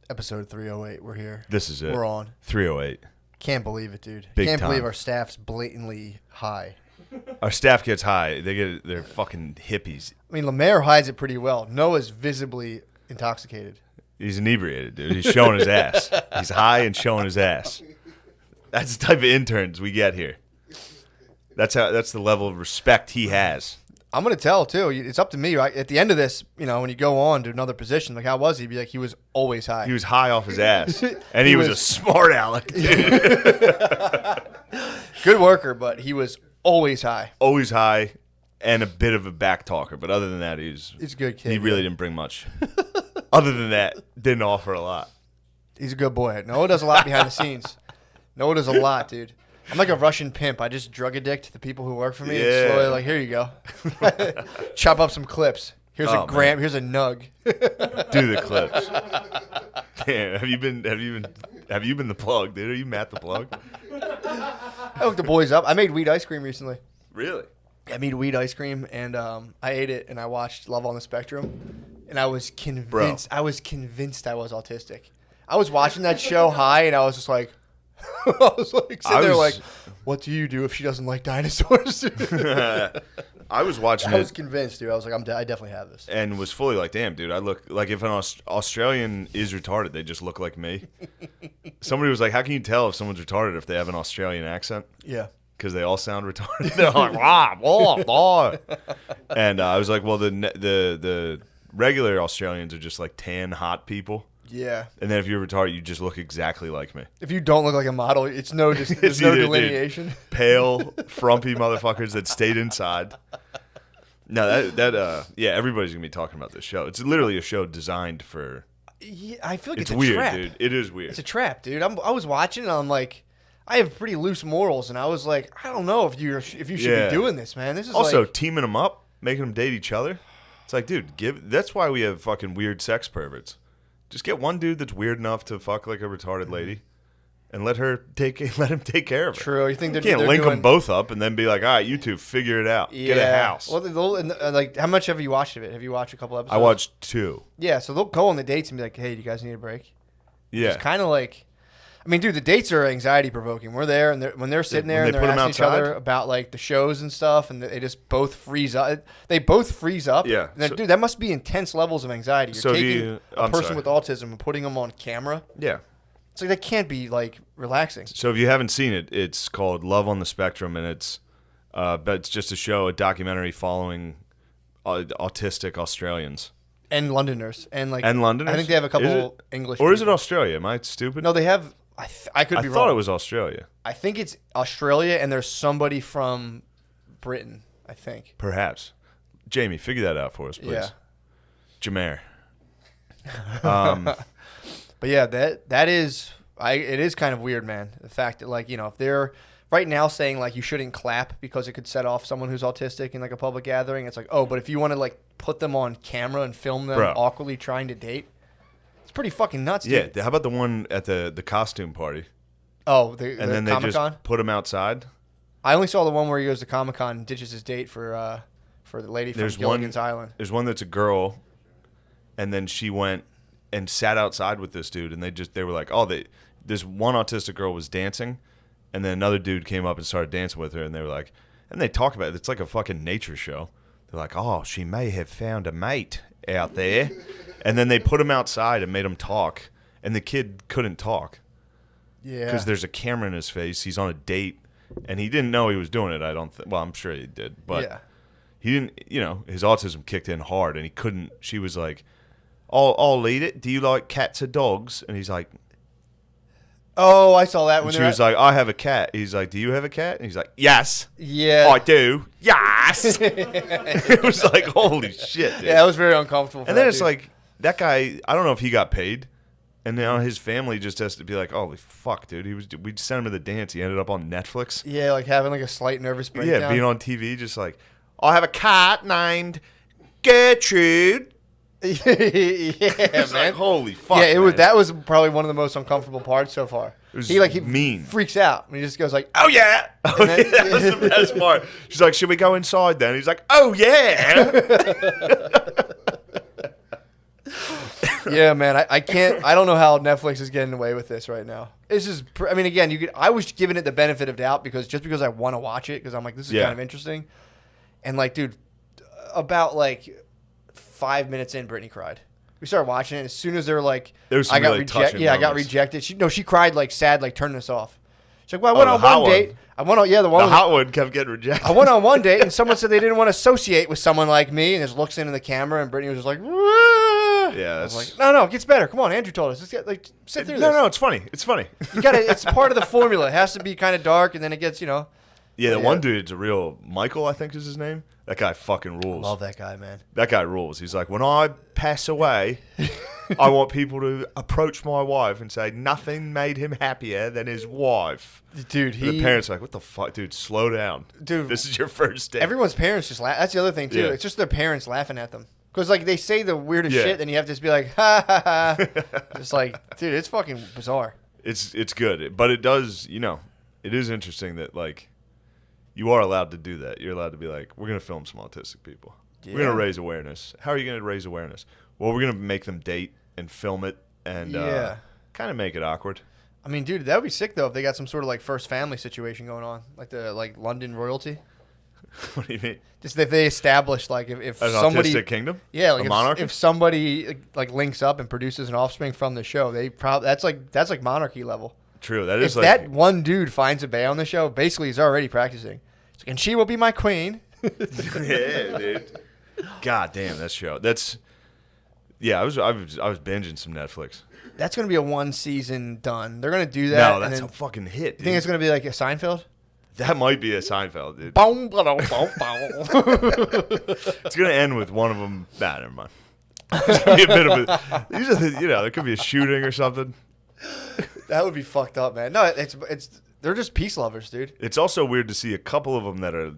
Episode 308. We're here. This is it. We're on. 308. Can't believe it, dude. Big Can't time. believe our staff's blatantly high. Our staff gets high. They're fucking hippies. I mean, Lemaire hides it pretty well. Noah's visibly intoxicated. He's inebriated, dude. He's showing his ass. He's high and showing his ass. That's the type of interns we get here. That's the level of respect he has. I'm going to tell, too. It's up to me. Right? At the end of this, you know, when you go on to another position, like, how was he? Be like, he was always high. He was high off his ass. And he was a smart aleck, dude. Good worker, but he was always high. Always high and a bit of a back talker. But other than that, he's a good kid. He really didn't bring much. Other than that, didn't offer a lot. He's a good boy. Noah does a lot behind the scenes. Noah does a lot, dude. I'm like a Russian pimp. I just drug addict the people who work for me. And slowly, like, here you go. Chop up some clips. Here's a gram. Man. Here's a nug. Do the clips. Damn, have you been the plug, dude? Are you Matt the plug? I hooked the boys up. I made weed ice cream recently. Really? I made weed ice cream, and I ate it, and I watched Love on the Spectrum, and I was convinced. I was convinced I was autistic. I was watching that show high, and I was just like, sitting there like, what do you do if she doesn't like dinosaurs? I was watching it. I was convinced, dude. I was like, I definitely have this. And was fully like, damn, dude, I look like if an Australian is retarded, they just look like me. Somebody was like, how can you tell if someone's retarded if they have an Australian accent? Yeah. Because they all sound retarded. They're like, wah, wah, wah. And I was like, well, the regular Australians are just like tan, hot people. Yeah. And then if you're retarded, you just look exactly like me. If you don't look like a model, there's no delineation. Dude, pale, frumpy motherfuckers that stayed inside. No, everybody's going to be talking about this show. It's literally a show designed for... Yeah, I feel like it's a weird, trap. Dude. It is weird. It's a trap, dude. I was watching, and I'm like... I have pretty loose morals, and I was like, I don't know if you should be doing this, man. This is also like... teaming them up, making them date each other. It's like, dude, that's why we have fucking weird sex perverts. Just get one dude that's weird enough to fuck like a retarded lady, and let him take care of her. True. You think you can't link them both up and then be like, all right, you two figure it out. Yeah. Get a house. Well, like, how much have you watched of it? Have you watched a couple episodes? I watched 2. Yeah, so they'll go on the dates and be like, hey, do you guys need a break? Yeah. It's kind of like, I mean, dude, the dates are anxiety provoking. We're there, and when they're sitting there and they're asking each other about like the shows and stuff, and they just both freeze up. They both freeze up. Yeah. Dude, that must be intense levels of anxiety. You're taking a person with autism and putting them on camera. Yeah. It's like that can't be like relaxing. So if you haven't seen it, it's called Love on the Spectrum, and but it's just a documentary following autistic Australians. And Londoners. And Londoners? I think they have a couple English Or is it people. Australia? Am I stupid? No, they have... I could be wrong. I thought it was Australia. I think it's Australia, and there's somebody from Britain, I think. Perhaps. Jamie, figure that out for us, please. Yeah. Jameer. But yeah, that is... it is kind of weird, man. The fact that, like, you know, if they're right now saying, like, you shouldn't clap because it could set off someone who's autistic in, like, a public gathering, it's like, oh, but if you want to, like, put them on camera and film them awkwardly trying to date... It's pretty fucking nuts, dude. Yeah, how about the one at the costume party? Oh, and then they Comic-Con? just put him outside? I only saw the one where he goes to Comic-Con and ditches his date for the lady from Gilligan's Island. There's one that's a girl, and then she went and sat outside with this dude, and they were like, this one autistic girl was dancing, and then another dude came up and started dancing with her, and they were like, and they talk about it. It's like a fucking nature show. They're like, oh, she may have found a mate out there. And then they put him outside and made him talk, and the kid couldn't talk. Yeah. Because there's a camera in his face. He's on a date, and he didn't know he was doing it. Well, I'm sure he did, but he didn't. You know, his autism kicked in hard, and he couldn't. She was like, "I'll eat it. Do you like cats or dogs?" And he's like, "Oh, I saw that." When she was like, "I have a cat." He's like, "Do you have a cat?" And he's like, "Yes." Yeah. I do. Yes. It was like, holy shit, dude. Yeah, that was very uncomfortable. And then it's like. That guy, I don't know if he got paid, and now his family just has to be like, "Holy fuck, dude!" We sent him to the dance. He ended up on Netflix. Yeah, like having like a slight nervous breakdown. Yeah, being on TV, just like, I have a cat named Gertrude. Yeah, man. Like, holy fuck. Yeah, man. That was probably one of the most uncomfortable parts so far. He mean. Freaks out. And he just goes like, "Oh yeah." Oh, yeah, that was the best part. She's like, "Should we go inside then?" He's like, "Oh yeah." Yeah, man, I can't. I don't know how Netflix is getting away with this right now. It's just. I mean, again, I was giving it the benefit of doubt because I want to watch it because I'm like, this is kind of interesting. And like, dude, about like 5 minutes in, Brittany cried. We started watching it. As soon as they were like, I got rejected. Yeah, I got rejected. She cried like sad, like turn this off. She's like, well, I went on one date. The hot one kept getting rejected. I went on one date and someone said they didn't want to associate with someone like me, and just looks into the camera, and Brittany was just like, Wah! Yeah, I was like, no, it gets better. Come on, Andrew told us. Let's sit through this. No, it's funny. It's funny. You got it's part of the formula. It has to be kind of dark, and then it gets, Yeah, the one dude's a real Michael, I think is his name. That guy fucking rules. Love that guy, man. That guy rules. He's like, when I pass away, I want people to approach my wife and say nothing made him happier than his wife. Dude, the parents are like, what the fuck, dude? Slow down, dude. This is your first date. Everyone's parents just laugh. That's the other thing too. Yeah. It's just their parents laughing at them because like they say the weirdest shit, and you have to just be like, ha ha ha. Just like, dude, it's fucking bizarre. It's good, but it does. It is interesting that like. You are allowed to do that. You're allowed to be like, we're going to film some autistic people. Yeah. We're going to raise awareness. How are you going to raise awareness? Well, we're going to make them date and film it and kind of make it awkward. I mean, dude, that would be sick, though, if they got some sort of, like, first family situation going on. Like the London royalty. What do you mean? Just if they established, like, if an somebody... autistic kingdom? Yeah, like, a monarchy? If somebody, like, links up and produces an offspring from the show, that's like monarchy level. True, that is if that one dude finds a bae on the show, basically he's already practicing. It's like, and she will be my queen. Yeah, dude. God damn, that show. I was binging some Netflix. That's gonna be a 1 season done. They're gonna do that. No, that's a fucking hit. You think it's gonna be like a Seinfeld? That might be a Seinfeld, dude. It's gonna end with one of them. Nah, never mind. It's gonna be a bit of a. There could be a shooting or something. That would be fucked up, man. No, they're just peace lovers, dude. It's also weird to see a couple of them that are,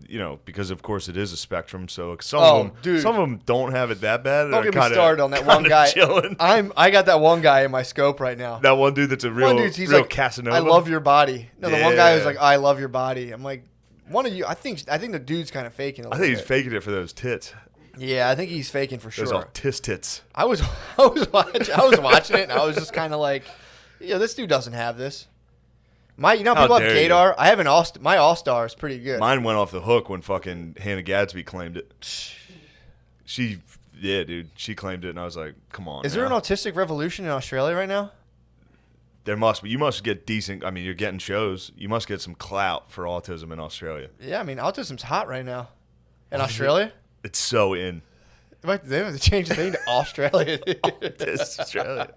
because of course it is a spectrum. So some of them don't have it that bad. Don't get me started on that one guy. Chilling. I got that one guy in my scope right now. That one dude that's a real like, Casanova. I love your body. No, the one guy was like, I love your body. I'm like, one of you. I think the dude's kind of faking. I think he's faking it for those tits. Yeah, I think he's faking for sure. Those autist tits. I was watching it and I was just kind of like, this dude doesn't have this. People have Gator. I have my All-Star is pretty good. Mine went off the hook when fucking Hannah Gadsby claimed it. She claimed it, and I was like, come on. Is there an autistic revolution in Australia right now? There must be. You must get decent. I mean, you're getting shows. You must get some clout for autism in Australia. Yeah, I mean, autism's hot right now. In Australia? It's so in. They have to change the name to Australia. Australia.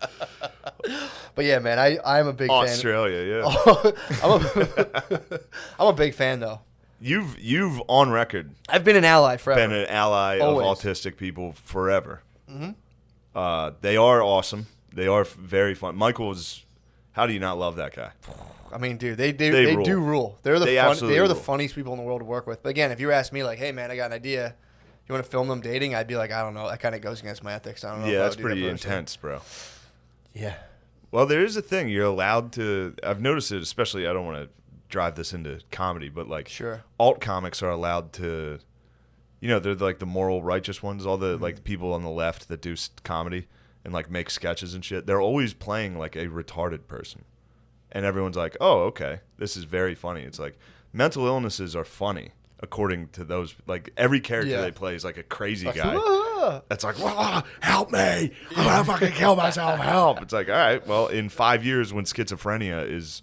But yeah, man, I'm a big fan. Australia, yeah. I'm a big fan, though. You've on record. I've been an ally forever. Been an ally of autistic people forever. Mm-hmm. They are awesome. They are very fun. Michael's. How do you not love that guy? I mean, dude, they do rule. They are the funniest people in the world to work with. But again, if you ask me, like, hey, man, I got an idea. You want to film them dating? I'd be like, I don't know. That kind of goes against my ethics. I don't know. Yeah, that's pretty intense, bro. Yeah. Well, there is a thing. You're allowed to. I've noticed it, especially. I don't want to drive this into comedy, but like, sure, alt comics are allowed to. They're like the moral righteous ones. All the like people on the left that do comedy and like make sketches and shit. They're always playing like a retarded person, and everyone's like, "Oh, okay, this is very funny." It's like mental illnesses are funny. According to those, like every character they play is like a crazy guy. That's like, help me! I'm gonna fucking kill myself. Help! It's like, all right, well, in 5 years when schizophrenia is,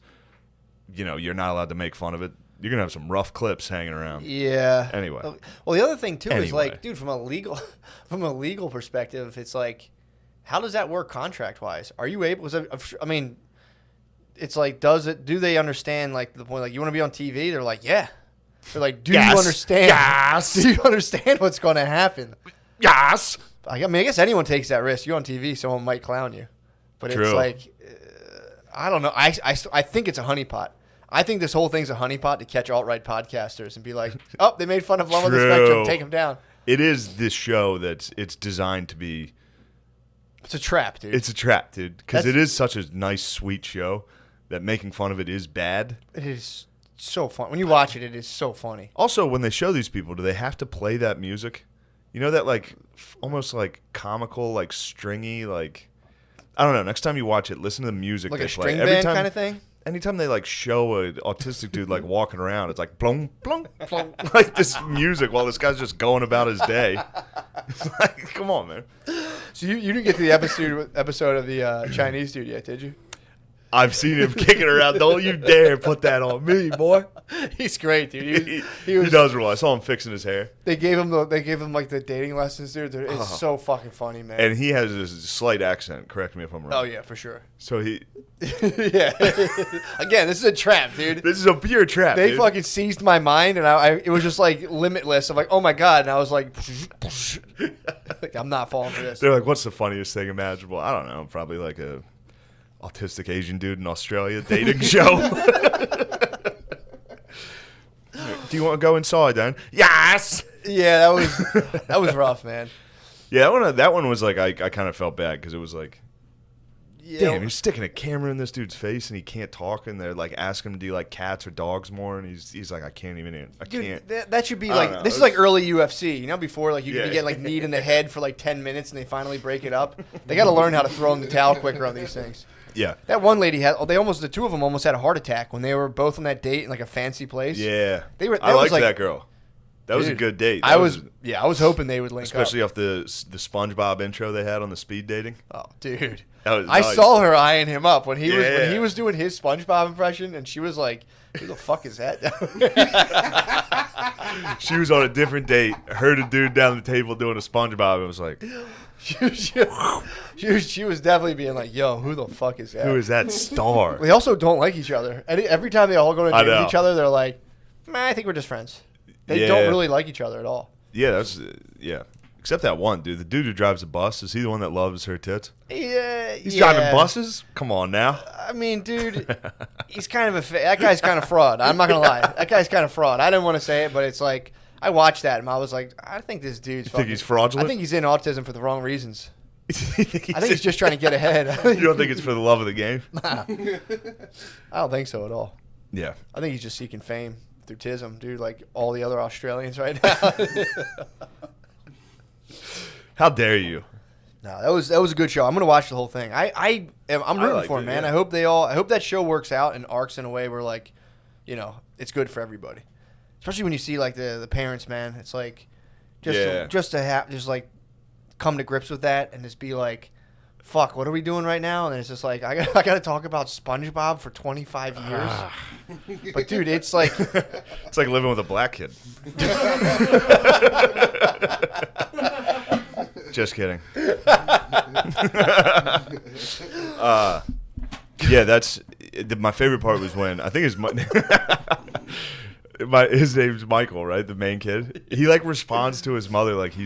you're not allowed to make fun of it. You're gonna have some rough clips hanging around. Yeah. Anyway. Well, the other thing too is like, dude, from a legal perspective, it's like, how does that work contract wise? Are you able? I mean, it's like, do they understand like the point? Like, you want to be on TV? They're like, yeah. They're like, do you understand? Yes. Do you understand what's going to happen? Yes. I mean, I guess anyone takes that risk. You're on TV, someone might clown you. But True. It's like, I don't know. I think it's a honeypot. I think this whole thing's a honeypot to catch alt-right podcasters and be like, oh, they made fun of Love on the Spectrum. Take them down. It is this show it's designed to be. It's a trap, dude. It's a trap, dude. Because it is such a nice, sweet show that making fun of it is bad. It is so fun. When you watch it, it is so funny. Also, when they show these people, do they have to play that music? That like almost like comical, like stringy, like I don't know. Next time you watch it, listen to the music Like they a play. string band kind of thing? Anytime they like show an autistic dude like walking around, it's like blong, blong, blong, like this music while this guy's just going about his day. It's like, come on, man. So you didn't get to the episode of the Chinese dude yet, did you? I've seen him kicking around. Don't you dare put that on me, boy. He's great, dude. He does rule. I saw him fixing his hair. They gave him like the dating lessons, dude. It's so fucking funny, man. And he has this slight accent. Correct me if I'm wrong. Oh yeah, for sure. So he. Yeah. Again, this is a trap, dude. This is a pure trap. They dude. fucking seized my mind, and it was just like limitless. I'm like, oh my god, and I was like, like I'm not falling for this. They're like, what's the funniest thing imaginable? I don't know. Probably like a autistic Asian dude in Australia dating show. Do you want to go inside then? Yes. Yeah, that was rough, man. Yeah, that one was like I kind of felt bad because it was like, Yeah. damn, you're sticking a camera in this dude's face and he can't talk, and they're like asking him, do you like cats or dogs more? And he's like, I can't. Dude, that should be I don't like know. this is like early UFC, you know, before like you Yeah. can get like kneed in the head for like 10 minutes and they finally break it up. They got to learn how to throw in the towel quicker on these things. Yeah. That one lady the two of them almost had a heart attack when they were both on that date in like a fancy place. Yeah. They I liked like, that girl. That was a dude, good date. I was hoping they would link especially up. off the SpongeBob intro they had on the speed dating. Oh, dude. That was I nice. saw her eyeing him up when he Yeah. was doing his SpongeBob impression, and she was like, "Who the fuck is that?" She was on a different date. Heard a dude down the table doing a SpongeBob and was like, she was definitely being like, "Yo, who the fuck is that?" who is that star? They also don't like each other. Every time they all go to I date with know. each other, they're like, "Man, I think we're just friends." They Yeah. don't really like each other at all. Yeah, that's yeah. Except that one dude. The dude who drives a bus, is he the one that loves her tits? Yeah, He's driving buses? Come on now. I mean, dude, he's kind of that guy's kind of fraud. I'm not gonna lie, that guy's kind of fraud. I didn't want to say it, but it's like I watched that and I was like, I think this dude's. Think he's fraudulent? I think he's in autism for the wrong reasons. I I think he's just trying to get ahead. You don't think it's for the love of the game? I don't think so at all. Yeah. I think he's just seeking fame through tism, dude, like all the other Australians right now. How dare you? No, that was a good show. I'm gonna watch the whole thing. I'm rooting liked for him, it, man. yeah. I hope that show works out and arcs in a way where like, you know, it's good for everybody. Especially when you see like the parents, man. It's like just to like come to grips with that and just be like, fuck, what are we doing right now? And it's just like I got to talk about SpongeBob for 25 years. But dude, it's like It's like living with a black kid. Just kidding. Yeah, that's my favorite part was when I think his name's Michael, right? The main kid. He like responds to his mother like he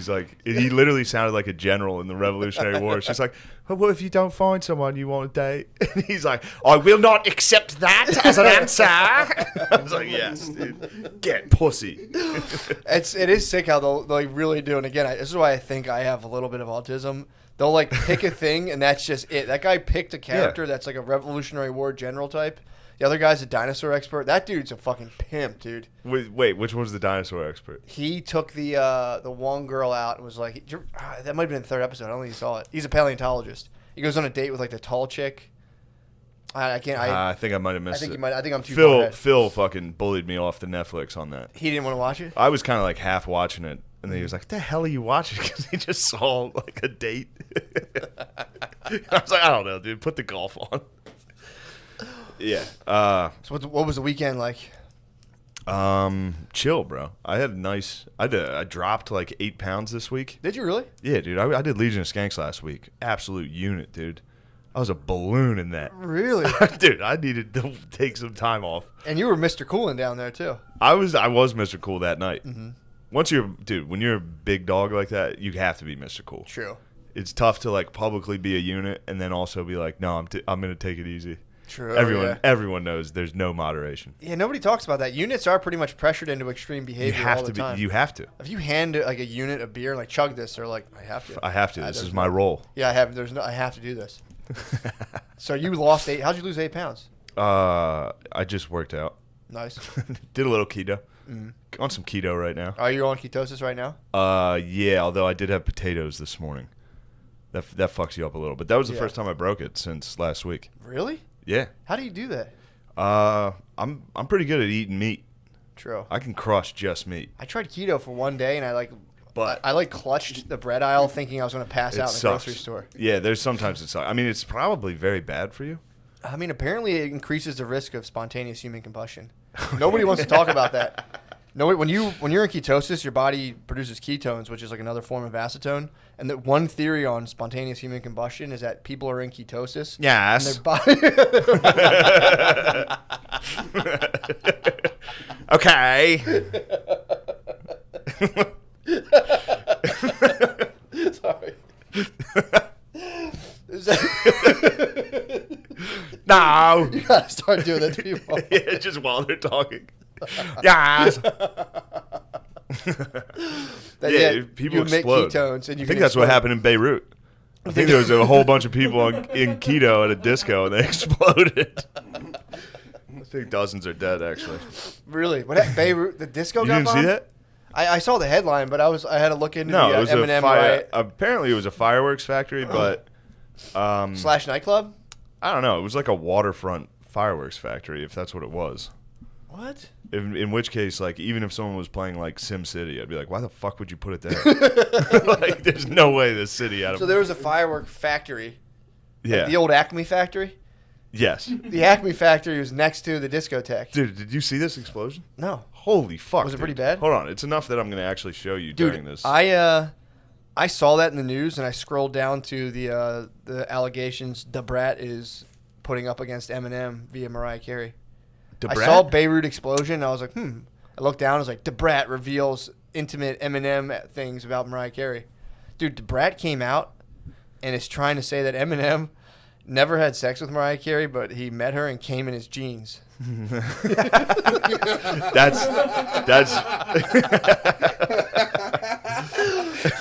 literally sounded like a general in the Revolutionary War. She's like, well, what if you don't find someone you want to date? And he's like, I will not accept that as an answer. I was like, yes, dude. Get pussy. it is sick how they'll like really do. And again, this is why I think I have a little bit of autism. They'll like pick a thing and that's just it. That guy picked a character that's like a Revolutionary War general type. The other guy's a dinosaur expert. That dude's a fucking pimp, dude. Wait, which one's the dinosaur expert? He took the one girl out and was like, that might have been in the third episode. I don't think you saw it. He's a paleontologist. He goes on a date with like the tall chick. I can't. I think I might have missed I think it. you might. I think I'm too far ahead. Phil fucking bullied me off the Netflix on that. He didn't want to watch it. I was kind of like half watching it, and then he was like, "What the hell are you watching?" Because he just saw like a date. I was like, "I don't know, dude. Put the golf on." Yeah. So what was the weekend like? Chill, bro. I dropped like 8 pounds this week. Did you really? Yeah, dude. I did Legion of Skanks last week. Absolute unit, dude. I was a balloon in that. Really? Dude, I needed to take some time off. And you were Mr. Coolin down there too. I was Mr. Cool that night. Mm-hmm. When you're a big dog like that, you have to be Mr. Cool. True. It's tough to like publicly be a unit and then also be like, no, I'm gonna take it easy. True. Everyone knows there's no moderation. Yeah, nobody talks about that. Units are pretty much pressured into extreme behavior all the time. You have to. If you hand like a unit a beer, like chug this, they're like, I have to. I have to. This is my role. Yeah, I have. I have to do this. So you lost 8. How'd you lose 8 pounds? I just worked out. Nice. Did a little keto. Mm. On some keto right now. Are you on ketosis right now? Yeah. Although I did have potatoes this morning. That fucks you up a little. But that was the first time I broke it since last week. Really? Yeah. How do you do that? I'm pretty good at eating meat. True. I can crush just meat. I tried keto for one day, and But I clutched the bread aisle thinking I was going to pass out in the grocery store. Yeah, there's sometimes it sucks. I mean, it's probably very bad for you. I mean, apparently it increases the risk of spontaneous human combustion. Nobody wants to talk about that. No, when you're in ketosis, your body produces ketones, which is like another form of acetone. And the one theory on spontaneous human combustion is that people are in ketosis. Yes. And their body. Okay. Sorry. No. You gotta start doing that to people. Yeah, just while they're talking. Yes. People you emit explode. ketones and you I think that's what happened in Beirut. I think there was a whole bunch of people in keto at a disco and they exploded. I think dozens are dead, actually. Really? What happened? Beirut, the disco You got didn't see bombed? that? I saw the headline, but I had to look into No, the it was Eminem a fire. riot Apparently, it was a fireworks factory, but / nightclub. I don't know. It was like a waterfront fireworks factory, if that's what it was. What? In which case, like, even if someone was playing like Sim City, I'd be like, why the fuck would you put it there? Like, there's no way this city out of. So there was a firework factory. Yeah. Like the old Acme factory. Yes. The Acme factory was next to the discotheque. Dude, did you see this explosion? No. Holy fuck. Was it dude. pretty bad? Hold on. It's enough that I'm going to actually show you Dude, during this. I saw that in the news and I scrolled down to the allegations Da Brat is putting up against Eminem via Mariah Carey. Da I Brat? saw Beirut explosion and I was like, I looked down, I was like, Da Brat reveals intimate Eminem things about Mariah Carey. Dude, Da Brat came out and is trying to say that Eminem never had sex with Mariah Carey, but he met her and came in his jeans. That's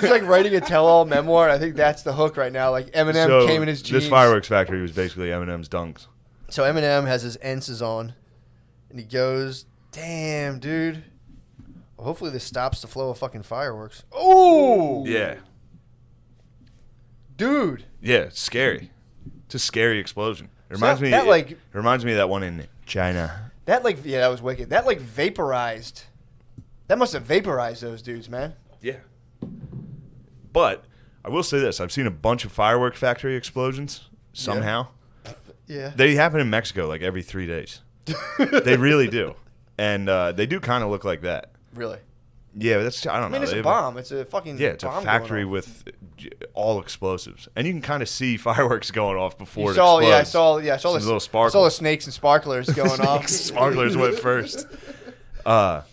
He's like writing a tell-all memoir. I think that's the hook right now. Like Eminem came in his jeans. This fireworks factory was basically Eminem's dunks. So Eminem has his ences on, and he goes, "Damn, dude. Well, hopefully this stops the flow of fucking fireworks." Oh, Yeah. dude. Yeah, it's scary. It's a scary explosion. It So reminds me. that, like- it reminds me of that one in China. That that was wicked. That vaporized. That must have vaporized those dudes, man. Yeah. But I will say this: I've seen a bunch of firework factory explosions. Somehow, Yeah. they happen in Mexico like every 3 days. They really do, and they do kind of look like that. Really? Yeah, that's I don't know. I mean, it's a bomb. It's a fucking Yeah, it's a bomb factory going on. with all explosives, and you can kind of see fireworks going off before You it saw, explodes. yeah, I saw the Some little I sparkles. saw the snakes and sparklers going off. Sparklers went first. 12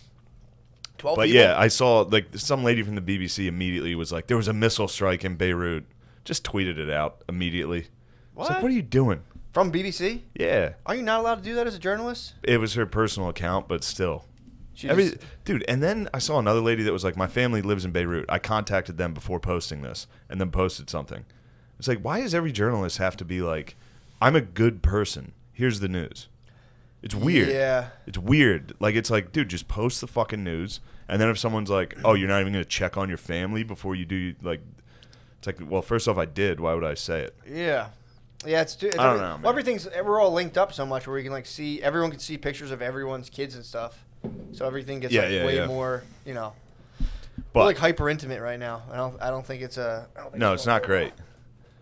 But people? yeah, I saw like some lady from the BBC immediately was like, there was a missile strike in Beirut. Just tweeted it out immediately. It's like, what are you doing? From BBC? Yeah. Are you not allowed to do that as a journalist? It was her personal account, but still. She just- Dude, and then I saw another lady that was like, my family lives in Beirut. I contacted them before posting this and then posted something. It's like, why does every journalist have to be like, I'm a good person. Here's the news. It's weird. Yeah. It's weird. Like, it's like, dude, just post the fucking news. And then if someone's like, oh, you're not even going to check on your family before you do, like, it's like, well, first off, I did. Why would I say it? Yeah. Yeah, it's I don't know, man. Well, we're all linked up so much where we can everyone can see pictures of everyone's kids and stuff. So everything gets way more, we're But like hyper intimate right now. I don't think it's no, it's not great.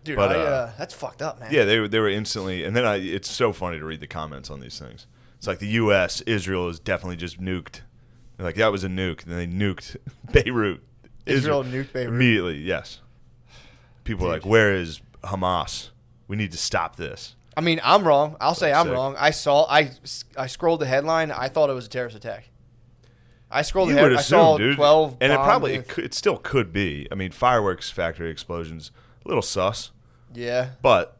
Dude, But, that's fucked up, man. Yeah, they were instantly, and then it's so funny to read the comments on these things. It's like the U.S., Israel is definitely just nuked. They're like, that was a nuke. And then they nuked Beirut. Israel nuked Beirut. Immediately, yes. People are like, where is Hamas? We need to stop this. I mean, I'm wrong. I'll say I'm sick. wrong. I scrolled the headline. I thought it was a terrorist attack. I scrolled You the would headline. I assume, saw dude. 12 and bombed it still could be. I mean, fireworks factory explosions, a little sus. Yeah. But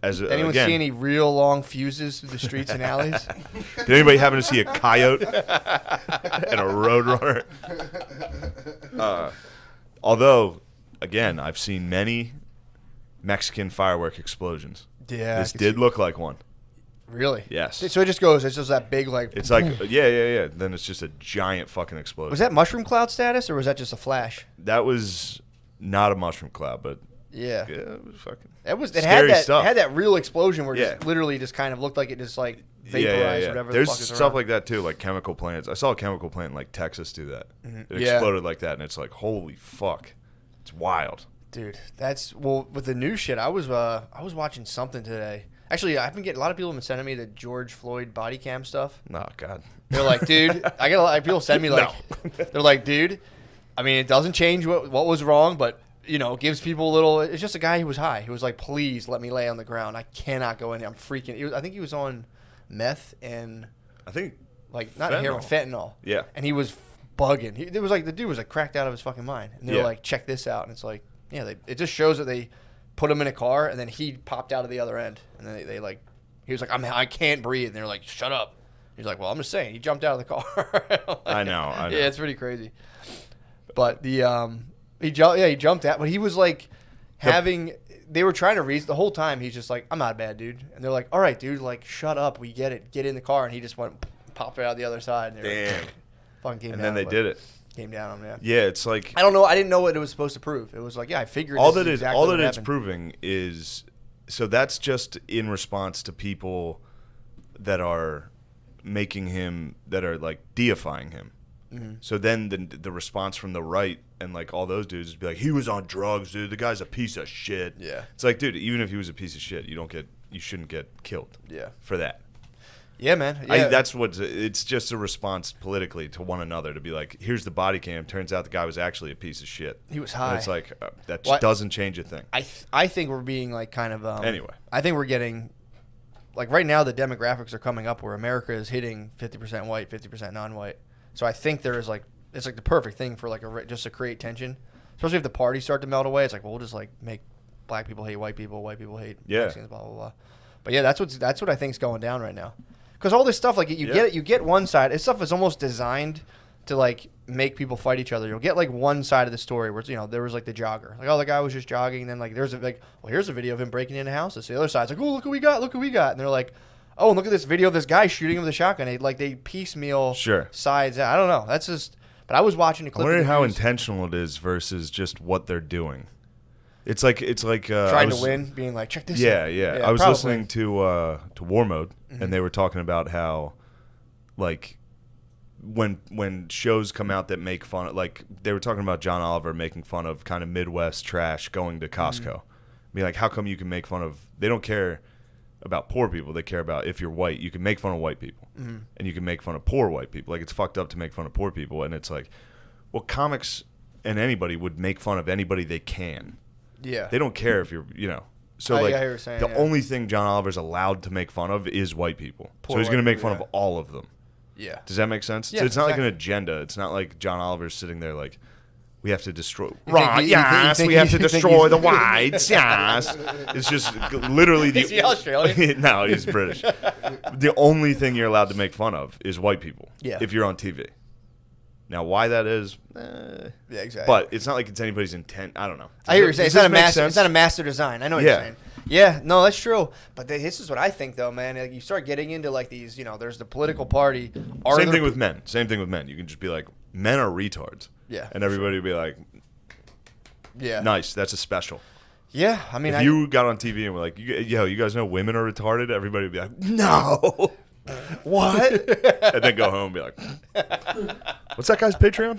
as Did anyone again, see any real long fuses through the streets and alleys? did anybody happen to see a coyote and a roadrunner? Although, again, I've seen many Mexican firework explosions. Yeah. This did look like one. Really? Yes. So it just goes. It's just that big It's like yeah. Then it's just a giant fucking explosion. Was that mushroom cloud status or was that just a flash? That was not a mushroom cloud, but Yeah. It was fucking It scary had stuff. It had that real explosion where it Yeah. just literally just kind of looked like it just like vaporized whatever There's the fuck is stuff around. like that too, like chemical plants. I saw a chemical plant in like Texas do that. It Yeah. exploded like that, and it's like, holy fuck, it's wild. Dude, that's with the new shit. I was watching something today. Actually, I've been getting a lot of people have been sending me the George Floyd body cam stuff. Oh God. They're like, dude, I get a lot of people send me like, they're like, dude, I mean, it doesn't change what was wrong, but you know, gives people a little. It's just a guy who was high. He was like, please let me lay on the ground. I cannot go in there. I'm freaking. I think he was on meth and I think like not fentanyl. heroin, fentanyl. Yeah. And he was bugging. It was like the dude was like cracked out of his fucking mind. And they were Yeah. like, check this out. And it's like, yeah, it just shows that they put him in a car and then he popped out of the other end. And then they like, he was like, I can't breathe. And they're like, shut up. He's like, well, I'm just saying. He jumped out of the car. I know. Yeah, it's pretty crazy. But he jumped out. But he was like they were trying to reason the whole time. He's just like, I'm not a bad dude. And they're like, all right, dude, like, shut up. We get it. Get in the car. And he just went, popped it out the other side. And they were Damn. like, fucking came And down. then they did it. Came down on him, yeah. Yeah, it's like I don't know. I didn't know what it was supposed to prove. It was like, yeah, I figured all this that is is exactly all what that it's happened. proving is so that's just in response to people that are making him that are like deifying him. Mm-hmm. So then the response from the right and like all those dudes would be like, he was on drugs, dude. The guy's a piece of shit. Yeah. It's like, dude, even if he was a piece of shit, you shouldn't get killed. Yeah. For that. Yeah, man. Yeah. That's what it's just a response politically to one another to be like, here's the body cam. Turns out the guy was actually a piece of shit. He was And high. it's like that just doesn't change a thing. I think we're being like kind of Anyway. I think we're getting like right now the demographics are coming up where America is hitting 50% white, 50% non-white. So I think there is like it's like the perfect thing for like just to create tension, especially if the parties start to melt away. It's like, well, we'll just like make black people hate white people hate Mexicans, blah blah blah. But yeah, that's what I think is going down right now. Because all this stuff, like you get one side. This stuff is almost designed to like make people fight each other. You'll get like one side of the story where it's, there was like the jogger, like, oh, the guy was just jogging, and then like there's well, here's a video of him breaking into houses. So the other side's like, oh, look what we got, and they're like, oh, and look at this video of this guy shooting him with a shotgun. They piecemeal sides out. I don't know. That's just. But I was watching a clip. I wonder how intentional it is versus just what they're doing. It's like trying to win, being like, check this out. Yeah. I was listening to War Mode, and they were talking about how, like, when shows come out that make fun of, like, they were talking about John Oliver making fun of kind of Midwest trash going to Costco. Be like, how come you can make fun of? They don't care about poor people. They care about if you're white. You can make fun of white people, and you can make fun of poor white people. Like, it's fucked up to make fun of poor people, and it's like, well, comics and anybody would make fun of anybody they can. Yeah. They don't care if you're, So, I like, hear what you're saying, the only thing John Oliver's allowed to make fun of is white people. So he's going to make fun of all of them. Yeah. Does that make sense? Yeah, So it's not like an exactly. agenda. It's not like John Oliver's sitting there like, we have to destroy. Right, Yes, we have to destroy the whites. Yes. It's just literally the. Is he Australian? No, he's British. The only thing you're allowed to make fun of is white people. Yeah. If you're on TV. Now, why that is, Yeah, exactly. but it's not like it's anybody's intent. I don't know. I hear you saying Does it's not this a make master. sense? It's not a master design. I know what Yeah. you're saying. Yeah, no, that's true. But this is what I think, though, man. Like, you start getting into like these. There's the political party. Same thing with men. Same thing with men. You can just be like, men are retards. Yeah, And everybody would be like, yeah, nice. That's a special. yeah. I mean, If you got on TV and were like, yo, you guys know women are retarded? Everybody would be like, no. What? And then go home and be like, what's that guy's Patreon?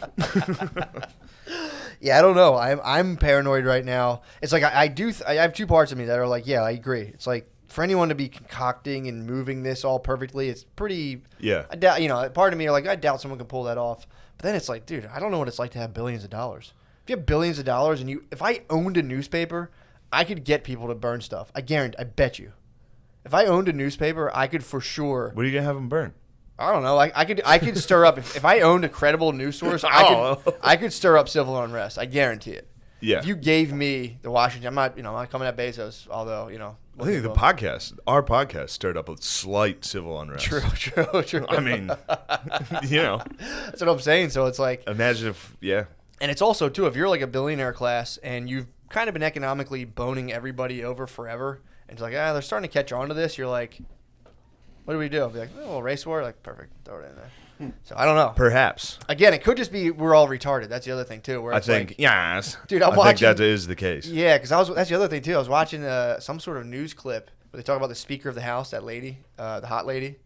yeah, I don't know. I'm paranoid right now. It's like I have two parts of me that are like, yeah, I agree. It's like for anyone to be concocting and moving this all perfectly, it's pretty. Yeah. I doubt. Part of me are like, I doubt someone can pull that off. But then it's like, dude, I don't know what it's like to have billions of dollars. If you have billions of dollars and if I owned a newspaper, I could get people to burn stuff. I bet you. If I owned a newspaper, I could for sure. What are you going to have them burn? I don't know. I could stir up if I owned a credible news source. I could stir up civil unrest. I guarantee it. Yeah. If you gave me the Washington, I'm not coming at Bezos. Although I think our podcast stirred up a slight civil unrest. True. I mean, that's what I'm saying. So it's like, imagine if, and it's also too if you're like a billionaire class and you've kind of been economically boning everybody over forever, and it's like they're starting to catch on to this. You're like, what do we do? I'll be like, oh, well, race war. Like, perfect. Throw it in there. So I don't know. Perhaps. Again, it could just be we're all retarded. That's the other thing too. Where I it's think like, yes. dude, I think that is the case. Yeah, because that's the other thing too. I was watching some sort of news clip where they talk about the Speaker of the House, that lady, the hot lady.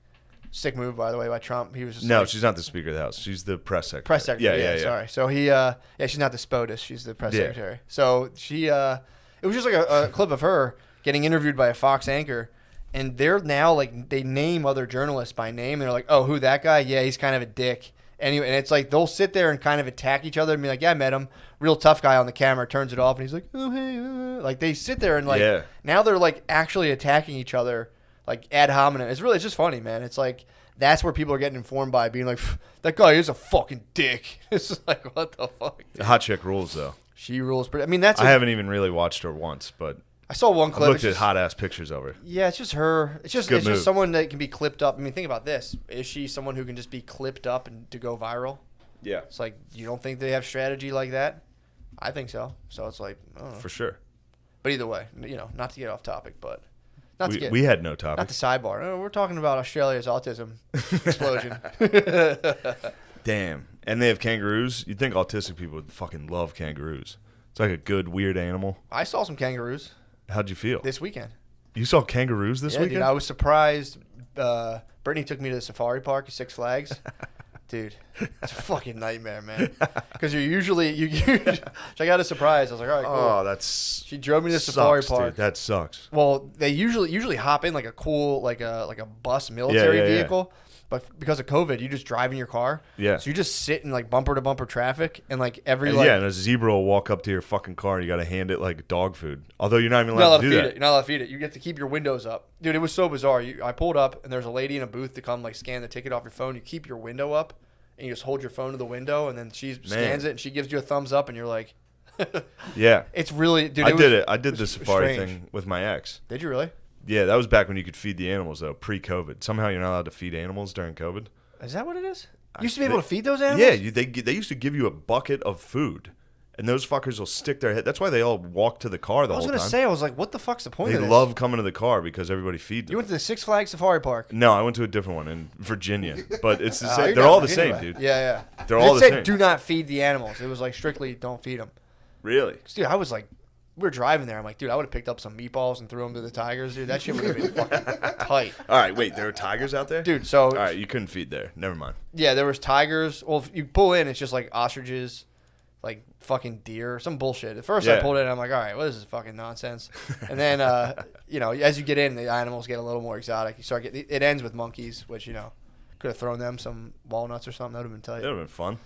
Sick move, by the way, by Trump. He was just no, she's not the Speaker of the House. She's the press secretary. Press secretary. Yeah. Sorry. So she's not the SPOTUS. She's the press secretary. So she, it was just like a clip of her getting interviewed by a Fox anchor. And they're now like they name other journalists by name. And they're like, oh, who, that guy? Yeah, he's kind of a dick. Anyway, and it's like they'll sit there and kind of attack each other and be like, yeah, I met him. Real tough guy on the camera, turns it off, and he's like, oh, hey. Like they sit there and like now they're like actually attacking each other like ad hominem. It's just funny, man. It's like that's where people are getting informed by being like, that guy is a fucking dick. It's just like, what the fuck? The hot chick rules, though. She rules. I haven't even really watched her once, but I saw one clip. I looked at hot ass pictures of her. Yeah, it's just her. It's just someone that can be clipped up. I mean, think about this. Is she someone who can just be clipped up and to go viral? Yeah. It's like, you don't think they have strategy like that? I think so. So it's like, I don't know. For sure. But either way, not to get off topic, but we had no topic. Not the sidebar. We're talking about Australia's autism explosion. Damn. And they have kangaroos. You'd think autistic people would fucking love kangaroos. It's like a good, weird animal. I saw some kangaroos. How'd you feel? This weekend. You saw kangaroos this weekend? Dude, I was surprised. Brittany took me to the safari park at Six Flags. Dude, it's a fucking nightmare, man. Because I got a surprise. I was like, all right, cool. Oh, she drove me to the safari park. Dude, that sucks. Well, they usually hop in like a cool, like a bus military vehicle. Yeah. But because of COVID, you just drive in your car. Yeah. So you just sit in like bumper to bumper traffic and like every like. Yeah, and a zebra will walk up to your fucking car and you got to hand it like dog food. Although you're not even allowed to do that. You're not allowed to feed it. You get to keep your windows up. Dude, it was so bizarre. I pulled up and there's a lady in a booth to come like scan the ticket off your phone. You keep your window up and you just hold your phone to the window and then she scans it and she gives you a thumbs up and you're like. Yeah. It's really. Dude, I did the safari thing with my ex. Did you really? Yeah, that was back when you could feed the animals though, pre-COVID. Somehow you're not allowed to feed animals during COVID. Is that what it is? You used to be able to feed those animals? Yeah, they used to give you a bucket of food, and those fuckers will stick their head. That's why they all walk to the car the whole time. I was going to say, I was like, what the fuck's the point of this? They love coming to the car because everybody feeds them. You went to the Six Flags Safari Park? No, I went to a different one in Virginia, but it's the same. They're all the same, dude. Yeah. They're all the same. It said do not feed the animals. It was like strictly don't feed them. Really? Dude, I was like, we were driving there. I'm like, dude, I would have picked up some meatballs and threw them to the tigers, dude. That shit would have been fucking tight. All right, wait, there are tigers out there? Dude, so... All right, you couldn't feed there. Never mind. Yeah, there was tigers. Well, if you pull in, it's just like ostriches, like fucking deer, some bullshit. At first, I pulled in, I'm like, all right, what is this fucking nonsense? And then, as you get in, the animals get a little more exotic. It ends with monkeys, which, could have thrown them some walnuts or something. That would have been tight. That would have been fun.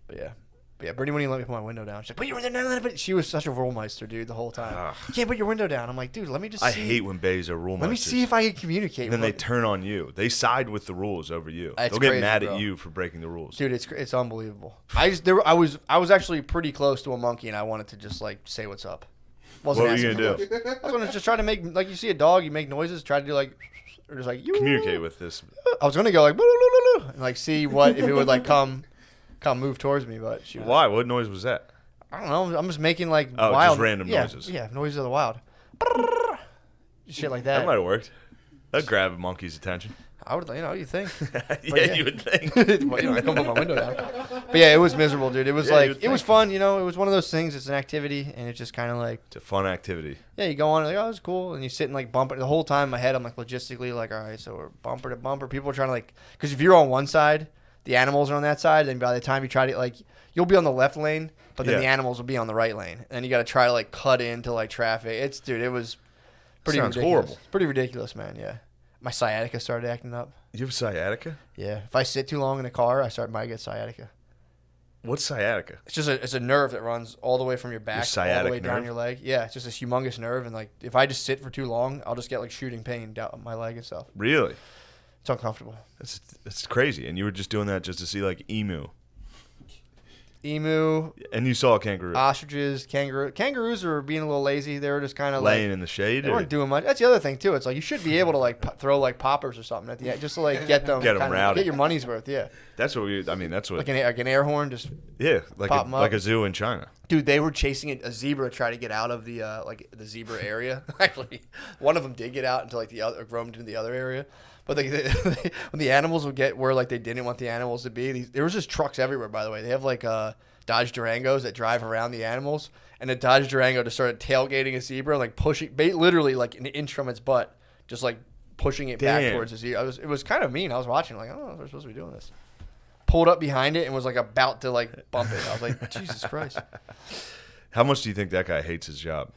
But yeah. Yeah, Brittany wouldn't even let me put my window down. She's like, put your window down. She was such a rule meister, dude, the whole time. You can't put your window down. I'm like, dude, let me just see. I hate when bays are rule meisters. Let me see if I can communicate and then they turn on you. They side with the rules over you. It's They'll crazy, get mad bro. at you for breaking the rules. Dude, it's unbelievable. I was actually pretty close to a monkey, and I wanted to just, like, say what's up. What were you going to do? I was going to just try to make, like, you see a dog, you make noises, try to do, like, or just, like, communicate with this. I was going to go, like, and, like, see if it would, like, come move towards me, but she was. Why? What noise was that? I don't know. I'm just making like wild, just random noises. Yeah, noises of the wild. Shit like that. That might have worked. That'd grab a monkey's attention. I would, you think? Yeah, you would think. Well, I come put my window down. But yeah, it was miserable, dude. It was it was fun. It was one of those things. It's an activity, and it's just kind of like. It's a fun activity. Yeah, you go on, like, oh, it's cool, and you sit and like bumper. The whole time in my head, I'm like logistically, like, all right, so we're bumper to bumper. People are trying to like, because if you're on one side. The animals are on that side, and by the time you try to, like, you'll be on the left lane, but then the animals will be on the right lane. And then you got to try to, like, cut into, like, traffic. It was pretty Sounds ridiculous. horrible. Pretty ridiculous, man, yeah. My sciatica started acting up. You have sciatica? Yeah. If I sit too long in a car, might get sciatica. What's sciatica? It's a nerve that runs all the way from your back all the way down your leg. Yeah, it's just a humongous nerve, and, like, if I just sit for too long, I'll just get, like, shooting pain down my leg and stuff. Really? It's uncomfortable. It's crazy. And you were just doing that just to see, like, emu. And you saw a kangaroo. Ostriches, kangaroos are being a little lazy. They were just kind of laying in the shade. They weren't doing much. That's the other thing too. It's like you should be able to like throw like poppers or something at the end, just to like get them rowdy, get your money's worth. Yeah. That's what that's what like an air horn, just like a zoo in China. Dude, they were chasing a zebra, trying to get out of the the zebra area. Actually, one of them did get out into like the other, roamed into the other area. But when the animals would get where like they didn't want the animals to be, there was just trucks everywhere. By the way, they have like Dodge Durangos that drive around the animals, and a Dodge Durango just started tailgating a zebra, like pushing, literally like an inch from its butt, just like pushing it back towards the zebra. It was kind of mean. I was watching, like, I don't know if they're supposed to be doing this. Pulled up behind it and was like about to like bump it. I was like, Jesus Christ. How much do you think that guy hates his job?